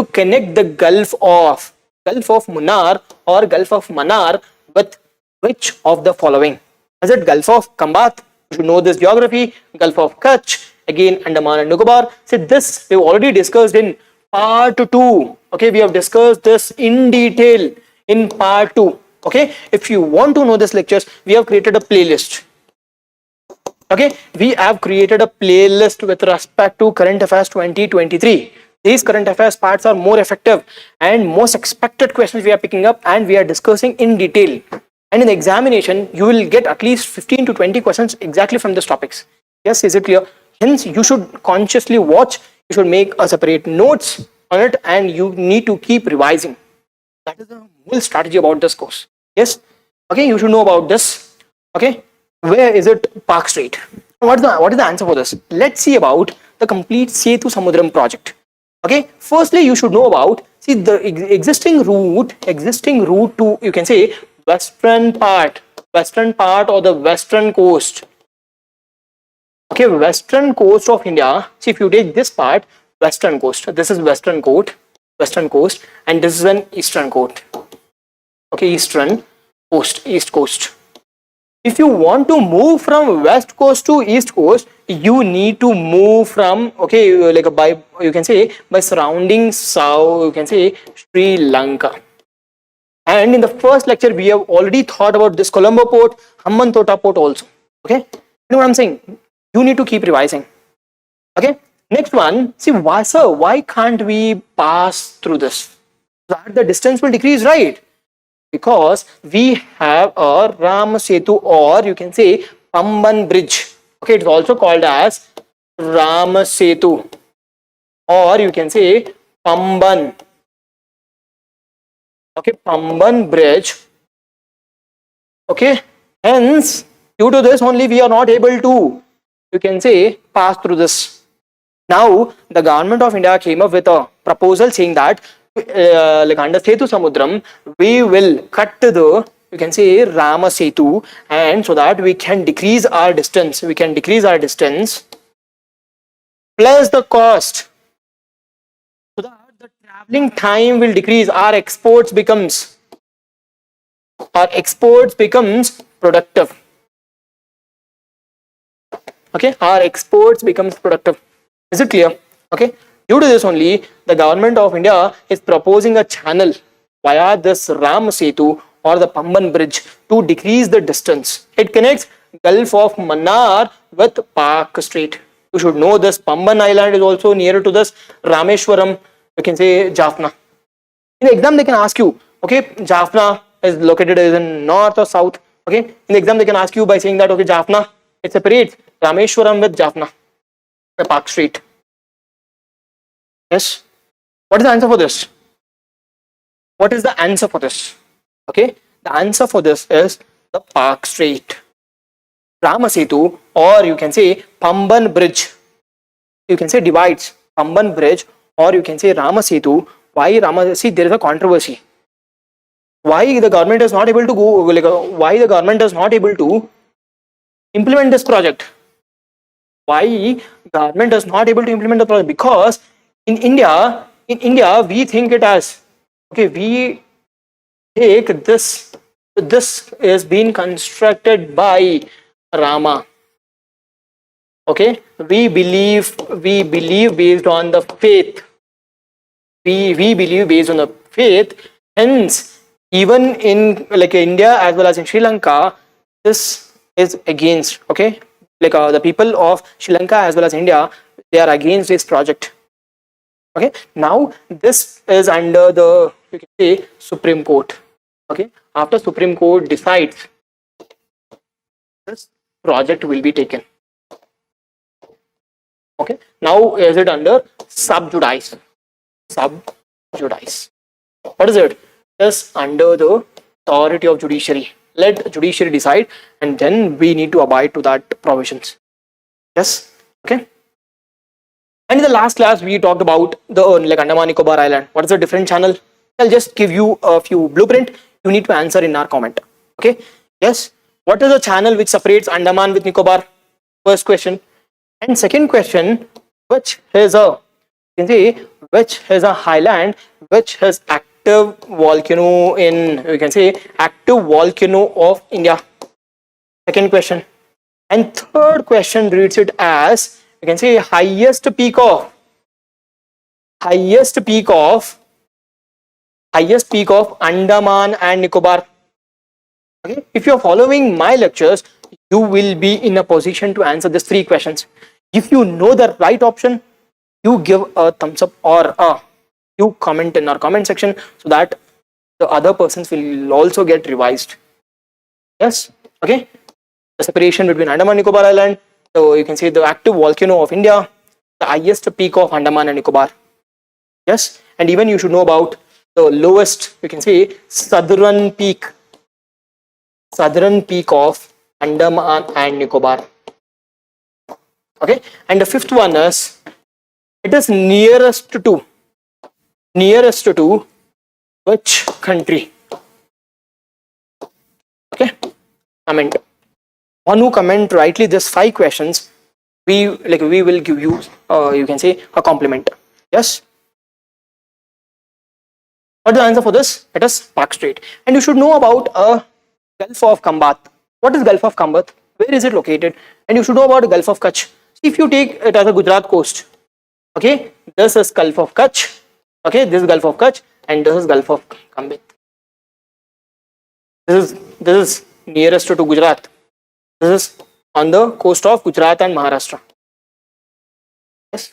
connect the Gulf of Munnar or Gulf of Mannar with which of the following? Is it Gulf of Kambat? You should know this geography. Gulf of Kutch, again Andaman and Nicobar. So this we have already discussed in part 2. Okay, we have discussed this in detail in part 2. Okay, if you want to know this lectures, we have created a playlist. Okay, we have created a playlist with respect to current affairs 2023. These current affairs parts are more effective and most expected questions we are picking up and we are discussing in detail. And in the examination, you will get at least 15 to 20 questions exactly from these topics. Yes, is it clear? Hence, you should consciously watch. You should make a separate notes on it, and you need to keep revising. That is the whole strategy about this course. Yes. Okay, you should know about this. Okay, where is it? Park Street. What is the answer for this? Let's see about the complete Setu Samudram project. Okay, firstly you should know about, see, the existing route to, you can say, western part or the western coast. Okay, western coast of India. See, if you take this part, western coast, this is western coast, and this is an eastern coast. Okay, eastern coast, east coast. If you want to move from west coast to east coast, you need to move from, okay, like by, you can say, by surrounding south, you can say, Sri Lanka. And in the first lecture we have already thought about this Colombo port, Hambantota port also. Okay, you know what I'm saying? You need to keep revising. Okay, next one. See, why, sir, why can't we pass through this? That the distance will decrease, right? Because we have a Ram Setu, or you can say Pamban bridge. Okay, it's also called as Ram Setu, or you can say Pamban. Okay, Pamban bridge. Okay, hence due to this only we are not able to, you can say, pass through this. Now the government of India came up with a proposal saying that like under Setu Samudram we will cut the, you can say, Rama Setu, and so that we can decrease our distance, plus the cost, so that the traveling time will decrease, our exports becomes productive. Okay, our exports becomes productive. Is it clear? Okay, due to this only the government of India is proposing a channel via this Ram Setu or the Pamban bridge to decrease the distance. It connects Gulf of Mannar with Park Strait. You should know this Pamban island is also nearer to this Rameshwaram, you can say Jaffna. In the exam they can ask you, okay, Jaffna is located in north or south. Okay, in the exam they can ask you by saying that, okay, Jaffna, it separates Rameshwaram with Jaffna, the Park Strait. Yes. What is the answer for this? What is the answer for this? Okay, the answer for this is the Park Strait. Rama Setu, or you can say Pamban bridge, you can say divides Pamban bridge, or you can say Rama Setu. Why Rama? See, there is a controversy. Why the government is not able to go, like, why the government is not able to implement this project? Why government is not able to implement the project? Because in India we think it as, okay, we take this is being constructed by Rama. Okay, we believe based on the faith. We believe based on the faith. Hence, even in like India as well as in Sri Lanka, this is against. Okay, like the people of Sri Lanka as well as India, they are against this project. Okay, now this is under the, you can say, Supreme Court. Okay, after Supreme Court decides, this project will be taken. Okay, now is it under sub judice? What is it? Just under the authority of judiciary. Let judiciary decide, and then we need to abide to that provisions. Yes. Okay. And in the last class we talked about the like Andaman Nicobar Island. What is the different channel? I'll just give you a few blueprint. You need to answer in our comment. Okay. Yes. What is the channel which separates Andaman with Nicobar? First question. And second question, which has a, you can say, which has a highland which has active volcano in, you can say, active volcano of India? Second question. And third question reads it as, you can say, highest peak of Andaman and Nicobar. Okay, if you are following my lectures, you will be in a position to answer these three questions. If you know the right option, you give a thumbs up, or you comment in our comment section, so that the other persons will also get revised. Yes. Okay, the separation between Andaman and Nicobar Island, so you can say the active volcano of India, the highest peak of Andaman and Nicobar. Yes, and even you should know about the lowest, you can say, southern peak of Andaman and Nicobar. Okay, and the fifth one is, it is nearest to nearest to which country? Okay, comment. One who comment rightly this 5 questions, we will give you you can say a compliment. Yes. What's the answer for this? It is Park Strait. And you should know about Gulf of Kambat. What is Gulf of Kambat? Where is it located? And you should know about the Gulf of Kutch. If you take it as a Gujarat coast, okay, this is Gulf of Kutch, okay, this is Gulf of Kutch, and this is Gulf of Kambat. This is nearest to Gujarat. This is on the coast of Gujarat and Maharashtra. Yes.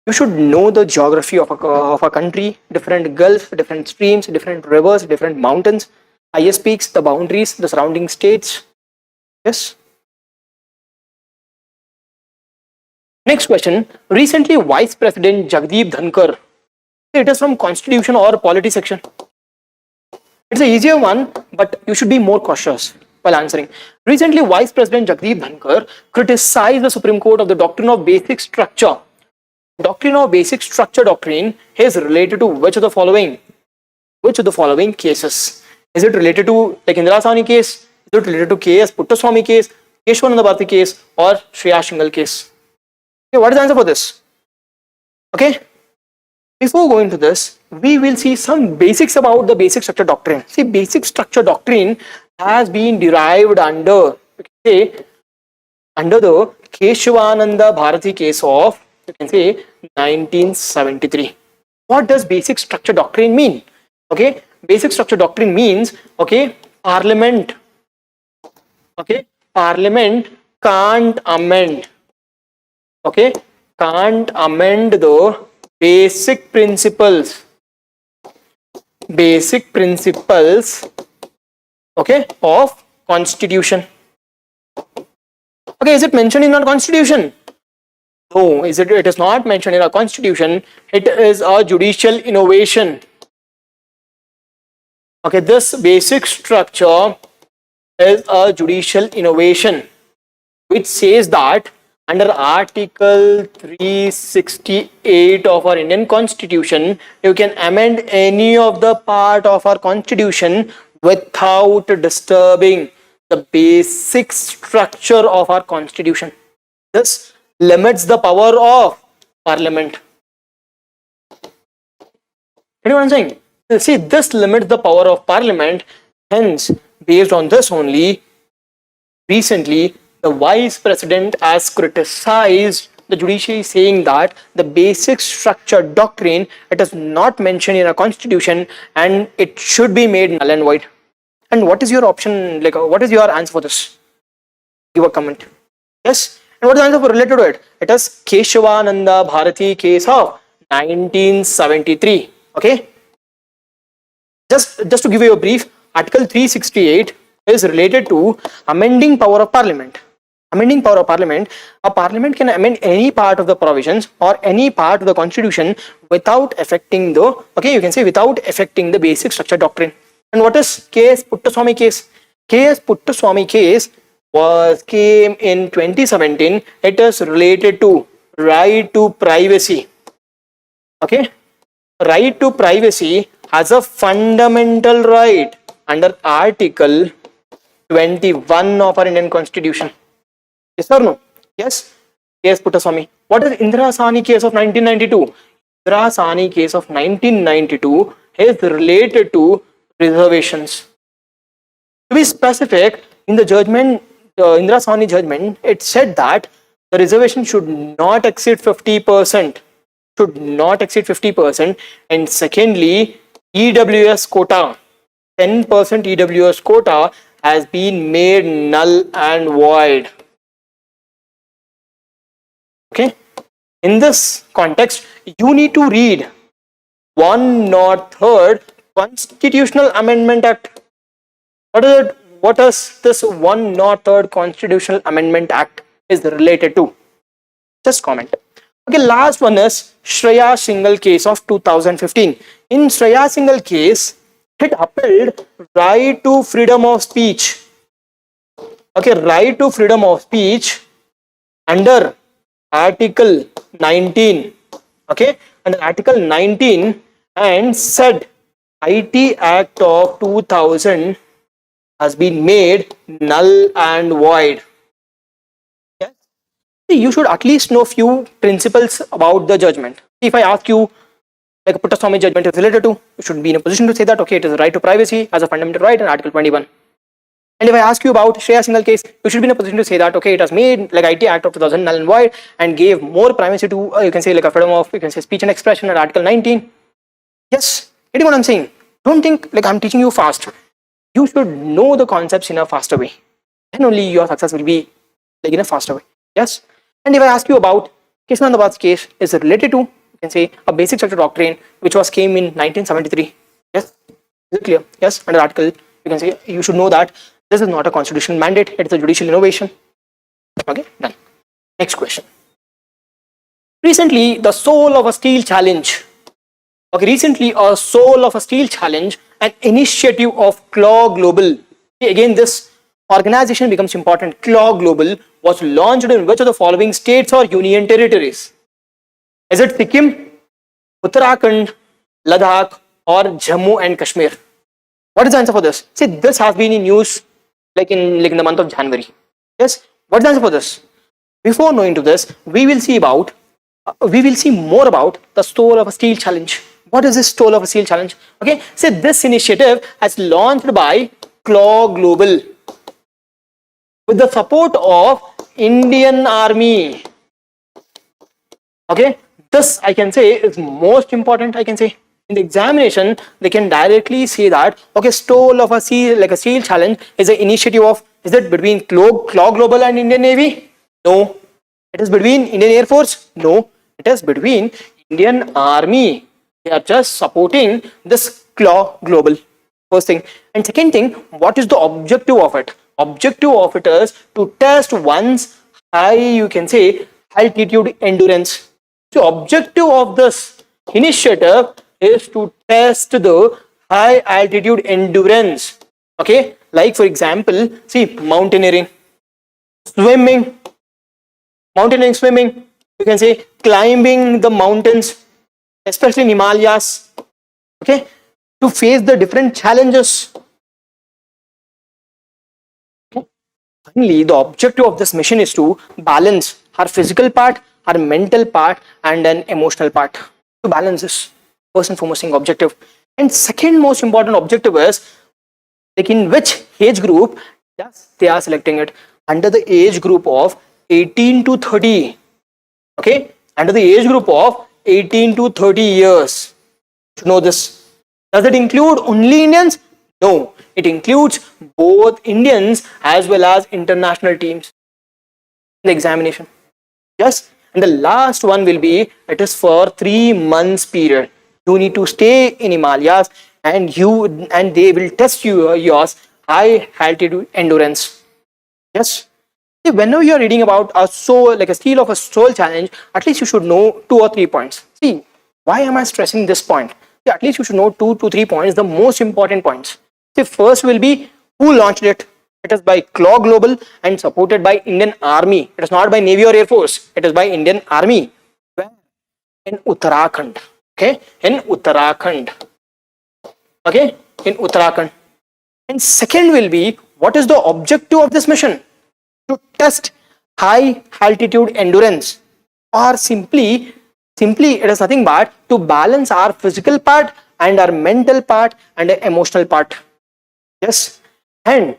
You should know the geography of a country, different gulf, different streams, different rivers, different mountains, highest peaks, the boundaries, the surrounding states. Yes. Next question. Recently, Vice President Jagdeep Dhankar. It is from Constitution or Polity section. It's an easier one, but you should be more cautious while answering. Recently, Vice President Jagdeep Dhankar criticized the Supreme Court of the doctrine of basic structure. Doctrine of basic structure doctrine is related to which of the following? Which of the following cases? Is it related to like Indira Sawhney case? Is it related to K.S. Puttaswamy case, Keshwananda Bharati case, or Shreya Shingal case? Okay, what is the answer for this? Okay. Before going to this, we will see some basics about the basic structure doctrine. See, basic structure doctrine has been derived under the Keshwananda Bharati case of, you can say, 1973. What does basic structure doctrine mean? Okay, basic structure doctrine means, okay, Parliament can't amend, okay, can't amend the basic principles, okay, of Constitution. Okay, is it mentioned in our Constitution? No, it is not mentioned in our Constitution. It is a judicial innovation. Okay, this basic structure is a judicial innovation which says that under Article 368 of our Indian Constitution, you can amend any of the part of our Constitution without disturbing the basic structure of our Constitution. This limits the power of Parliament. You know what I'm saying? See, this limits the power of Parliament. Hence, based on this only, recently the Vice President has criticized the judiciary, saying that the basic structure doctrine, it is not mentioned in our Constitution and it should be made null and void. And what is your option? Like, what is your answer for this? Give a comment. Yes. And what is the answer for related to it? It is Keshwananda Bharati case of 1973. Okay. Just to give you a brief, Article 368 is related to amending power of Parliament. Amending power of Parliament. A Parliament can amend any part of the provisions or any part of the Constitution without affecting the, okay, you can say without affecting the basic structure doctrine. And what is K.S. Puttaswamy case? K.S. Puttaswamy case came in 2017. It is related to right to privacy. Okay, right to privacy as a fundamental right under Article 21 of our Indian Constitution. Yes or no? Yes. Yes, Puttaswamy. What is Indira Sawhney case of 1992? Indira Sawhney case of 1992 is related to reservations. To be specific, in the judgment, Indira Sawhney judgment, it said that the reservation should not exceed 50%. Should not exceed 50%. And secondly, EWS quota, 10% EWS quota has been made null and void. Okay. In this context, you need to read 103rd Constitutional Amendment Act. What is it? What does this 103rd Constitutional Amendment Act is related to? Just comment. Okay, last one is Shreya Shingal case of 2015. In Shreya Shingal case, it upheld right to freedom of speech. Okay, right to freedom of speech under Article 19. Okay, under Article 19 and said IT Act of 2000 has been made null and void. Yes. See, you should at least know few principles about the judgment. If I ask you, like a Puttaswami judgment is related to, you should be in a position to say that, okay, it is a right to privacy as a fundamental right in Article 21. And if I ask you about Shreya Singhal case, you should be in a position to say that, okay, it has made like IT Act of 2000 null and void and gave more privacy to, you can say like a freedom of, you can say speech and expression at Article 19. Yes, getting what I'm saying? Don't think like I'm teaching you fast. You should know the concepts in a faster way. Then only your success will be like in a faster way. Yes. And if I ask you about Krishnandabat's case is related to, you can say, a basic structure doctrine which was came in 1973. Yes. Is it clear? Yes. Under article, you can say you should know that this is not a constitutional mandate, it is a judicial innovation. Okay, done. Next question. Recently, the Soul of a Steel Challenge. Okay, recently a Soul of a Steel Challenge, an initiative of Claw Global. Again, this organization becomes important. Claw Global was launched in which of the following states or union territories? Is it Sikkim, Uttarakhand, Ladakh, or Jammu and Kashmir? What is the answer for this? See, this has been in news like in the month of January. Yes, what's the answer for this? Before knowing to this, we will see more about the Soul of a Steel Challenge. What is this Soul of a Steel Challenge? Okay, so this initiative has launched by Claw Global with the support of Indian Army. Okay, this I can say is most important. I can say in the examination they can directly say that, okay, Soul of a Steel, like a Steel Challenge, is an initiative of, is it between Claw Global and Indian Navy? No. It is between Indian Air Force? No. It is between Indian Army. They are just supporting this Claw Global. First thing. And second thing, what is the objective of it? Objective of it is to test one's high, you can say, altitude endurance. So objective of this initiative is to test the high altitude endurance. Okay, like for example, see, mountaineering, swimming, swimming, you can say climbing the mountains, especially in Himalayas, okay, to face the different challenges. Okay. Finally, the objective of this mission is to balance our physical part, our mental part, and an emotional part. To balance this, first and foremost objective. And second most important objective is like in which age group they are selecting it. Under the age group of 18 to 30. Okay, under the age group of 18 to 30 years. To know this. Does it include only Indians? No, it includes both Indians as well as international teams in the examination. Yes, and the last one will be, it is for 3 months period. You need to stay in Himalayas and they will test your high altitude endurance. Yes. Whenever you are reading about a soul, like a Steel of a Soul Challenge, at least you should know 2 or 3 points. See, why am I stressing this point? See, at least you should know 2 to 3 points, the most important points. See, first will be who launched it. It is by Claw Global and supported by Indian Army. It is not by Navy or Air Force. It is by Indian Army. Where? In Uttarakhand. Okay, in Uttarakhand. Okay, in Uttarakhand. And second will be, what is the objective of this mission? To test high altitude endurance, or simply it is nothing but to balance our physical part and our mental part and the emotional part. Yes. And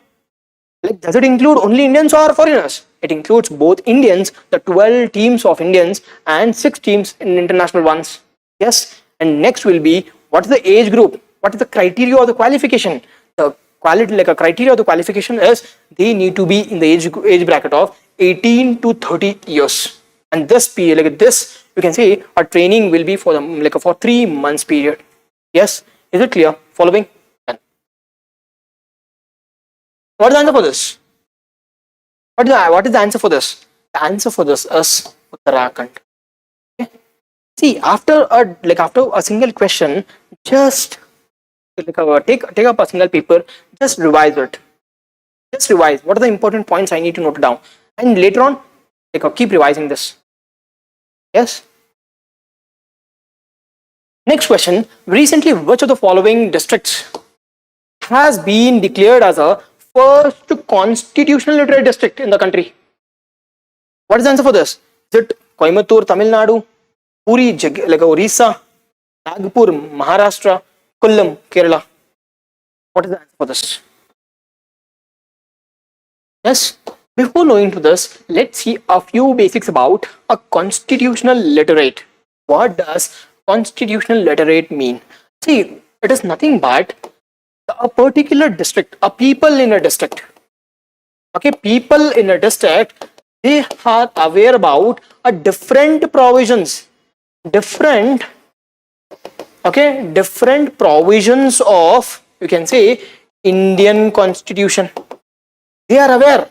like, does it include only Indians or foreigners? It includes both Indians, the 12 teams of Indians and 6 teams in international ones. Yes. And next will be, what is the age group? What is the criteria of the qualification? The quality, like a criteria of the qualification is they need to be in the age bracket of 18 to 30 years. And this period, like this, you can say our training will be for them like for 3 months period. Yes, is it clear? Following? Done. What is the answer for this? What is the answer for this? The answer for this is Uttarakhand. Okay. See, after a single question, just take up a single paper, just revise it. Just revise. What are the important points I need to note down? And later on, keep revising this. Yes. Next question. Recently, which of the following districts has been declared as a first constitutional literate district in the country? What is the answer for this? Is it Coimbatore, Tamil Nadu, Puri, like Orissa, Nagpur, Maharashtra, Kollam, Kerala? What is the answer for this? Yes. Before knowing to this, let's see a few basics about a constitutional literate. What does constitutional literate mean? See, it is nothing but a particular district, a people in a district. Okay, people in a district, they are aware about a different provisions, different provisions of, you can say, Indian Constitution. They are aware.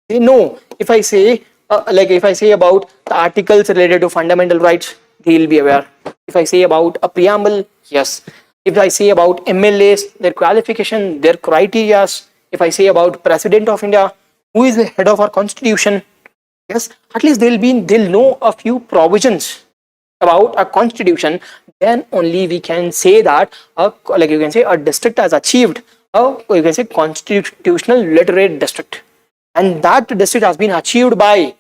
They know. If I say if I say about the articles related to fundamental rights, they will be aware. If I say about a preamble, yes. If I say about MLAs, their qualification, their criteria. If I say about President of India, who is the head of our constitution, yes, at least they'll know a few provisions about a constitution. Then only we can say that a district has achieved you can say constitutional literate district, and that district has been achieved by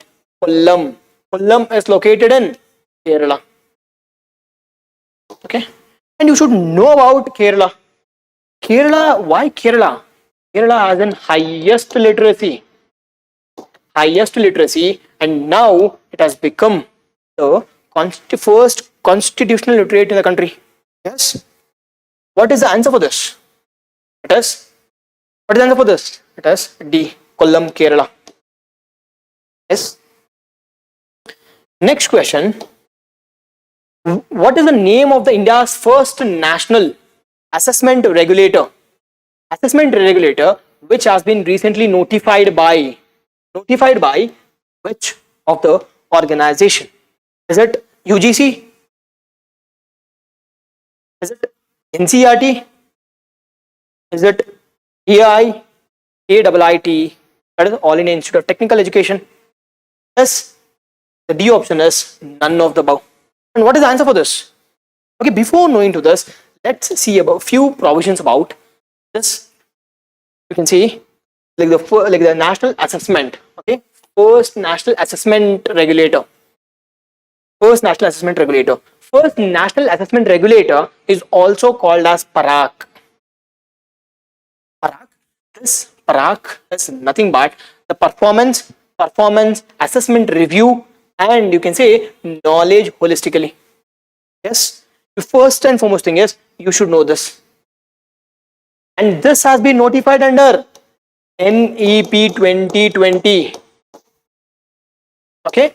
Kollam. Kollam is located in Kerala. Okay, and you should know about Kerala. Kerala, why Kerala? Kerala has an highest literacy, and now it has become the first constitutional literate in the country. Yes. What is the answer for this? It is, what is the answer for this? It is D, Kollam, Kerala. Yes. Next question. What is the name of the India's first national assessment regulator? Assessment regulator which has been recently notified by which of the organization? Is it UGC? Is it NCERT? Is it AI, AIIT, that is All India Institute of Technical Education? Yes, the D option is none of the above. And what is the answer for this? Okay, before knowing to this, let's see about few provisions about this. You can see like the national assessment. Okay, first national assessment regulator. First national assessment regulator is also called as PARAC. This PARAC is nothing but the performance assessment review, and you can say knowledge holistically. Yes, the first and foremost thing is you should know this, and this has been notified under NEP 2020. Okay,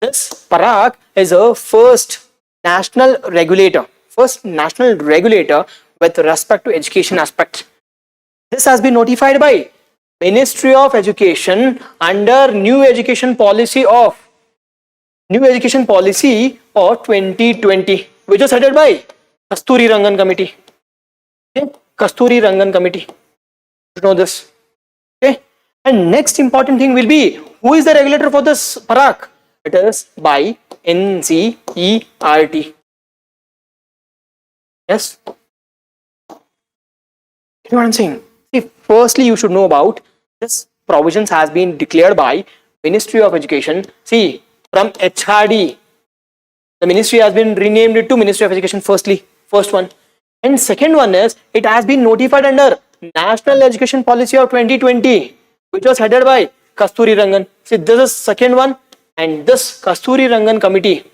this PARAC is a first national regulator with respect to education aspect. This has been notified by Ministry of Education under New Education Policy of 2020, which was headed by Kasturi Rangan Committee. Okay, Kasturi Rangan Committee. You know this. Okay, and next important thing will be who is the regulator for this PARAC? It is by NCERT. Yes. You know what I'm saying? See, firstly, you should know about this provisions has been declared by Ministry of Education. See, from HRD, the ministry has been renamed to Ministry of Education. First one, and second one is it has been notified under National Education Policy of 2020, which was headed by Kasturi Rangan. See, this is second one, and this Kasturi Rangan Committee.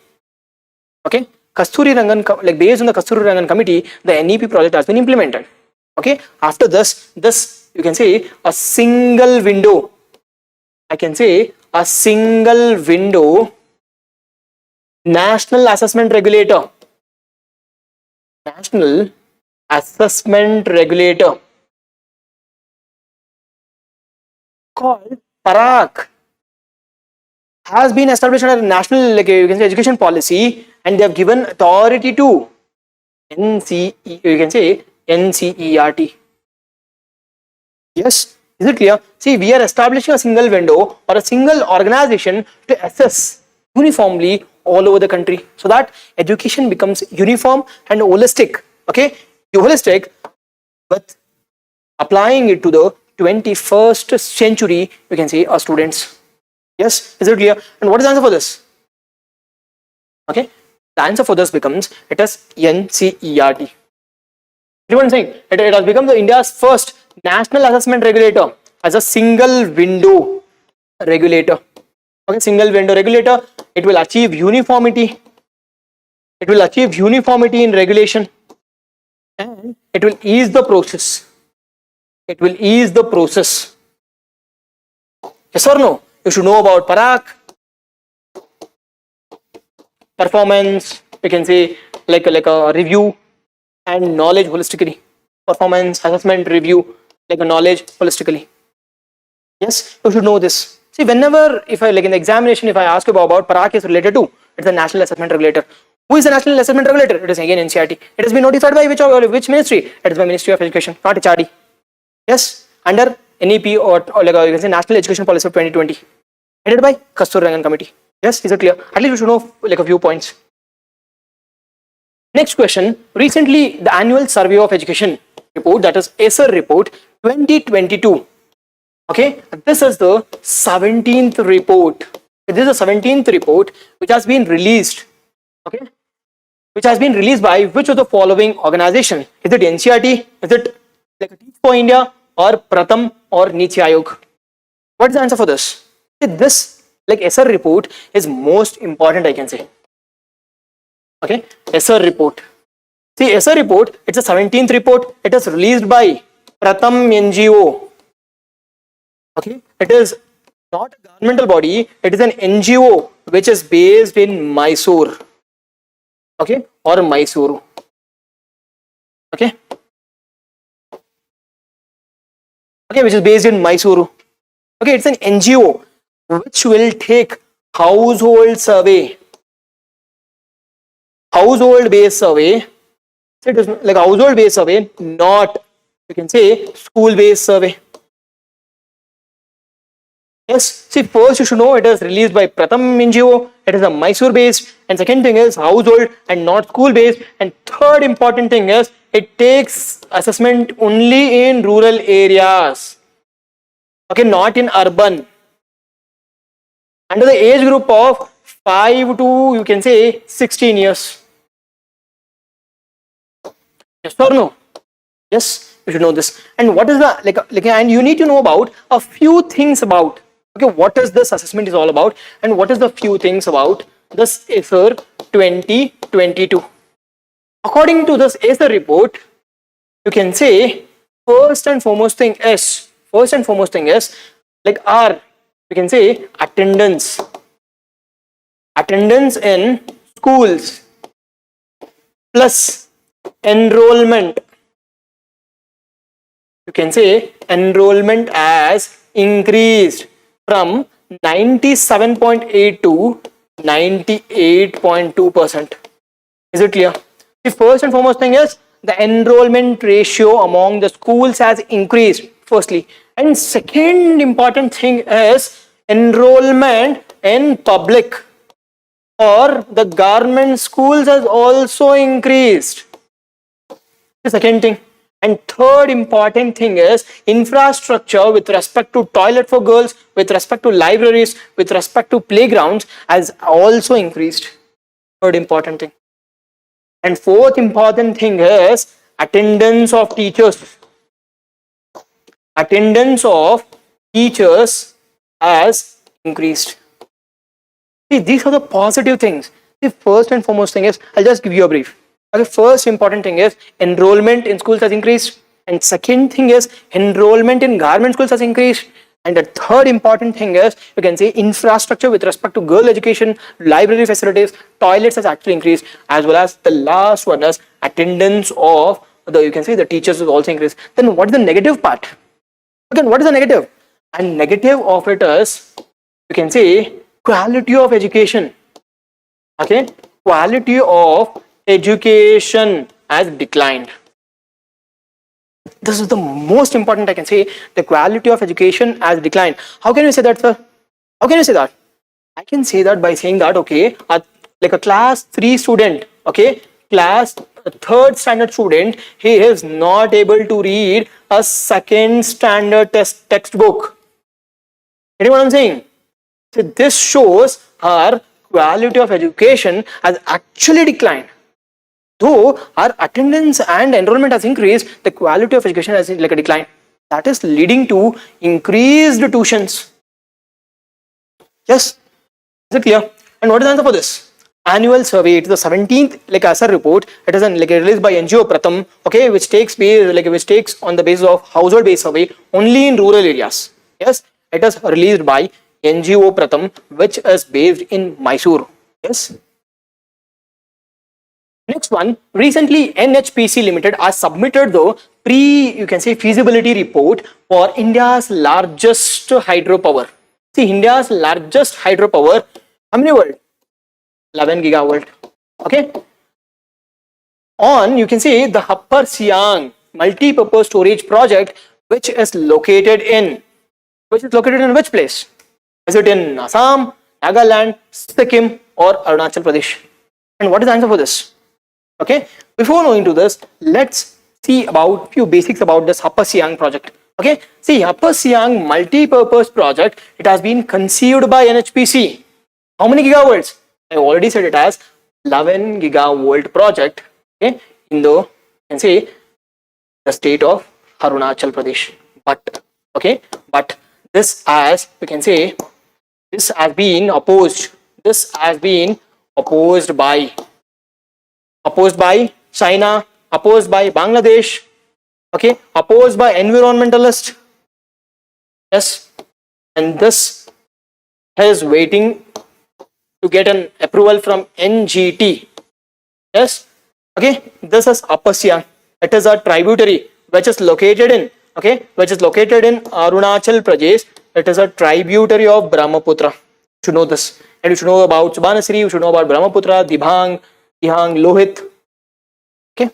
Okay, Kasturi Rangan, like based on the Kasturi Rangan Committee, the NEP project has been implemented. Okay, after this you can say a single window. I can say a single window National Assessment Regulator. National Assessment Regulator called PARAC has been established under National, like you can say, Education Policy, and they have given authority to NCERT. Yes, is it clear? See, we are establishing a single window or a single organization to assess uniformly all over the country, so that education becomes uniform and holistic. Okay, holistic, but applying it to the 21st century, we can say, our students. Yes, is it clear? And what is the answer for this? Okay, the answer for this becomes, it is NCERT. Everyone saying it has become the India's first national assessment regulator as a single window regulator. Okay, single window regulator. It will achieve uniformity. It will achieve uniformity in regulation, and it will ease the process. It will ease the process. Yes or no? You should know about PARAK, performance. We can say like a review and knowledge holistically. Performance, assessment, review, like a knowledge holistically. Yes, you should know this. See, whenever, if I like in the examination, if I ask you about PARAK is related to, it's the National Assessment Regulator. Who is the National Assessment Regulator? It is again NCERT. It has been notified by which ministry? It is by Ministry of Education, not HRD. Yes, under NEP or like you can say National Education Policy of 2020, headed by Kasturirangan Committee. Yes, is it clear? At least you should know like a few points. Next question. Recently, the Annual Survey of Education report, that is ESSER report 2022. Okay, this is the 17th report. This is the 17th report which has been released. Okay, which has been released by which of the following organization? Is it NCERT? Is it like a Teach for India, or Pratham, or Niti Aayog? What is the answer for this? This like ESSER report is most important, I can say. Okay, ESSER report. See, ESSER report, it's a 17th report. It is released by Pratham NGO. Okay, it is not a governmental body, it is an NGO which is based in Mysore. Okay, or Mysuru. Okay. Okay, which is based in Mysuru. Okay, it's an NGO which will take household survey. Household based survey. It is like household based survey, not, you can say, school based survey. Yes, see, first you should know it is released by Pratham NGO, it is a Mysore based, and second thing is household and not school based, and third important thing is it takes assessment only in rural areas. Okay, not in urban. Under the age group of 5 to, you can say, 16 years. Yes or no? Yes, you should know this. And what is the and you need to know about a few things about, okay, what is this assessment is all about, and what is the few things about this ESSER 2022. According to this ESSER report, you can say first and foremost thing is like you can say attendance in schools plus enrollment. You can say enrollment has increased from 97.8 to 98.2%. Is it clear? The first and foremost thing is the enrollment ratio among the schools has increased, firstly. And second important thing is enrollment in public or the government schools has also increased. The second thing. And third important thing is infrastructure with respect to toilet for girls, with respect to libraries, with respect to playgrounds has also increased. Third important thing. And fourth important thing is attendance of teachers. Attendance of teachers has increased. See, these are the positive things. The first and foremost thing is, I'll just give you a brief. The first important thing is enrollment in schools has increased, and second thing is enrollment in government schools has increased, and the third important thing is, you can say, infrastructure with respect to girl education, library facilities, toilets has actually increased, as well as the last one is attendance of the, you can say, the teachers has also increased. Then what is the negative part? Again, what is the negative? And negative of it is, you can say, quality of education. Okay, quality of education has declined. This is the most important, I can say, the quality of education has declined. How can you say that, sir? How can you say that? I can say that by saying that, okay, like a class 3 student, okay, class 3rd standard student, he is not able to read a 2nd standard textbook. Getting what I'm saying? So this shows our quality of education has actually declined. Though our attendance and enrollment has increased, the quality of education has like a decline. That is leading to increased tuitions. Yes, is it clear? And what is the answer for this? Annual survey, it is the 17th like ASR report. It is like released by NGO Pratham, okay, which takes on the basis of household based survey only in rural areas. Yes, it is released by NGO Pratham, which is based in Mysore. Yes. Next one, recently NHPC Limited has submitted the feasibility report for India's largest hydropower. See, India's largest hydropower, how many volt? 11 gigawatt. Okay. On, you can see the Upper Siang multi-purpose storage project, which is located in which place? Is it in Assam, Nagaland, Sikkim, or Arunachal Pradesh? And what is the answer for this? Okay, before going to this, let's see about few basics about this Upper Siang project. Okay, see, Upper Siang multi-purpose project, it has been conceived by NHPC. How many gigawatts? I already said it as 11 gigawatt project, okay, in the state of Arunachal Pradesh. But this, as we can say, this has been opposed. This has been opposed by China, opposed by Bangladesh, okay, opposed by environmentalists. Yes, and this is waiting to get an approval from NGT. Yes, okay, this is Upper Siang. It is a tributary which is located in Arunachal Pradesh. It is a tributary of Brahmaputra. You should know this, and you should know about Subanasri. You should know about Brahmaputra, Dibang, Lohit. Okay,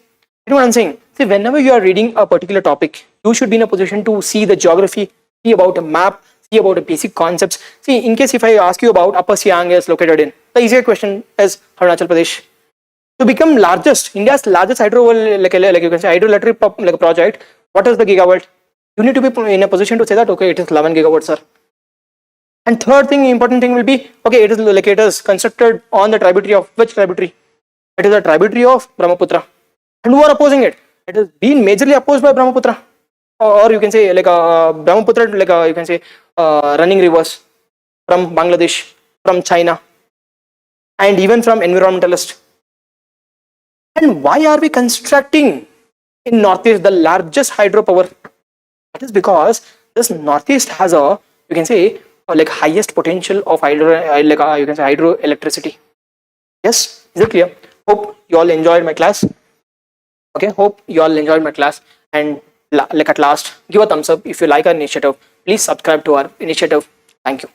you know what I'm saying? See, whenever you are reading a particular topic, you should be in a position to see the geography, see about a map, see about the basic concepts. See, in case if I ask you about Upper Siang is located in, the easier question is Arunachal Pradesh. To become India's largest hydroelectric project, what is the gigawatt? You need to be in a position to say that, okay, it is 11 gigawatts, sir. And third thing, important thing will be, okay, it is constructed on the tributary of which tributary? It is a tributary of Brahmaputra. And who are opposing it? It is being majorly opposed by Brahmaputra, or you can say Brahmaputra, running rivers from Bangladesh, from China, and even from environmentalists. And why are we constructing in Northeast the largest hydropower? That is because this Northeast has highest potential of hydroelectricity. Yes, is it clear? Hope you all enjoyed my class. Okay, hope you all enjoyed my class, and at last, give a thumbs up if you like our initiative. Please subscribe to our initiative. Thank you.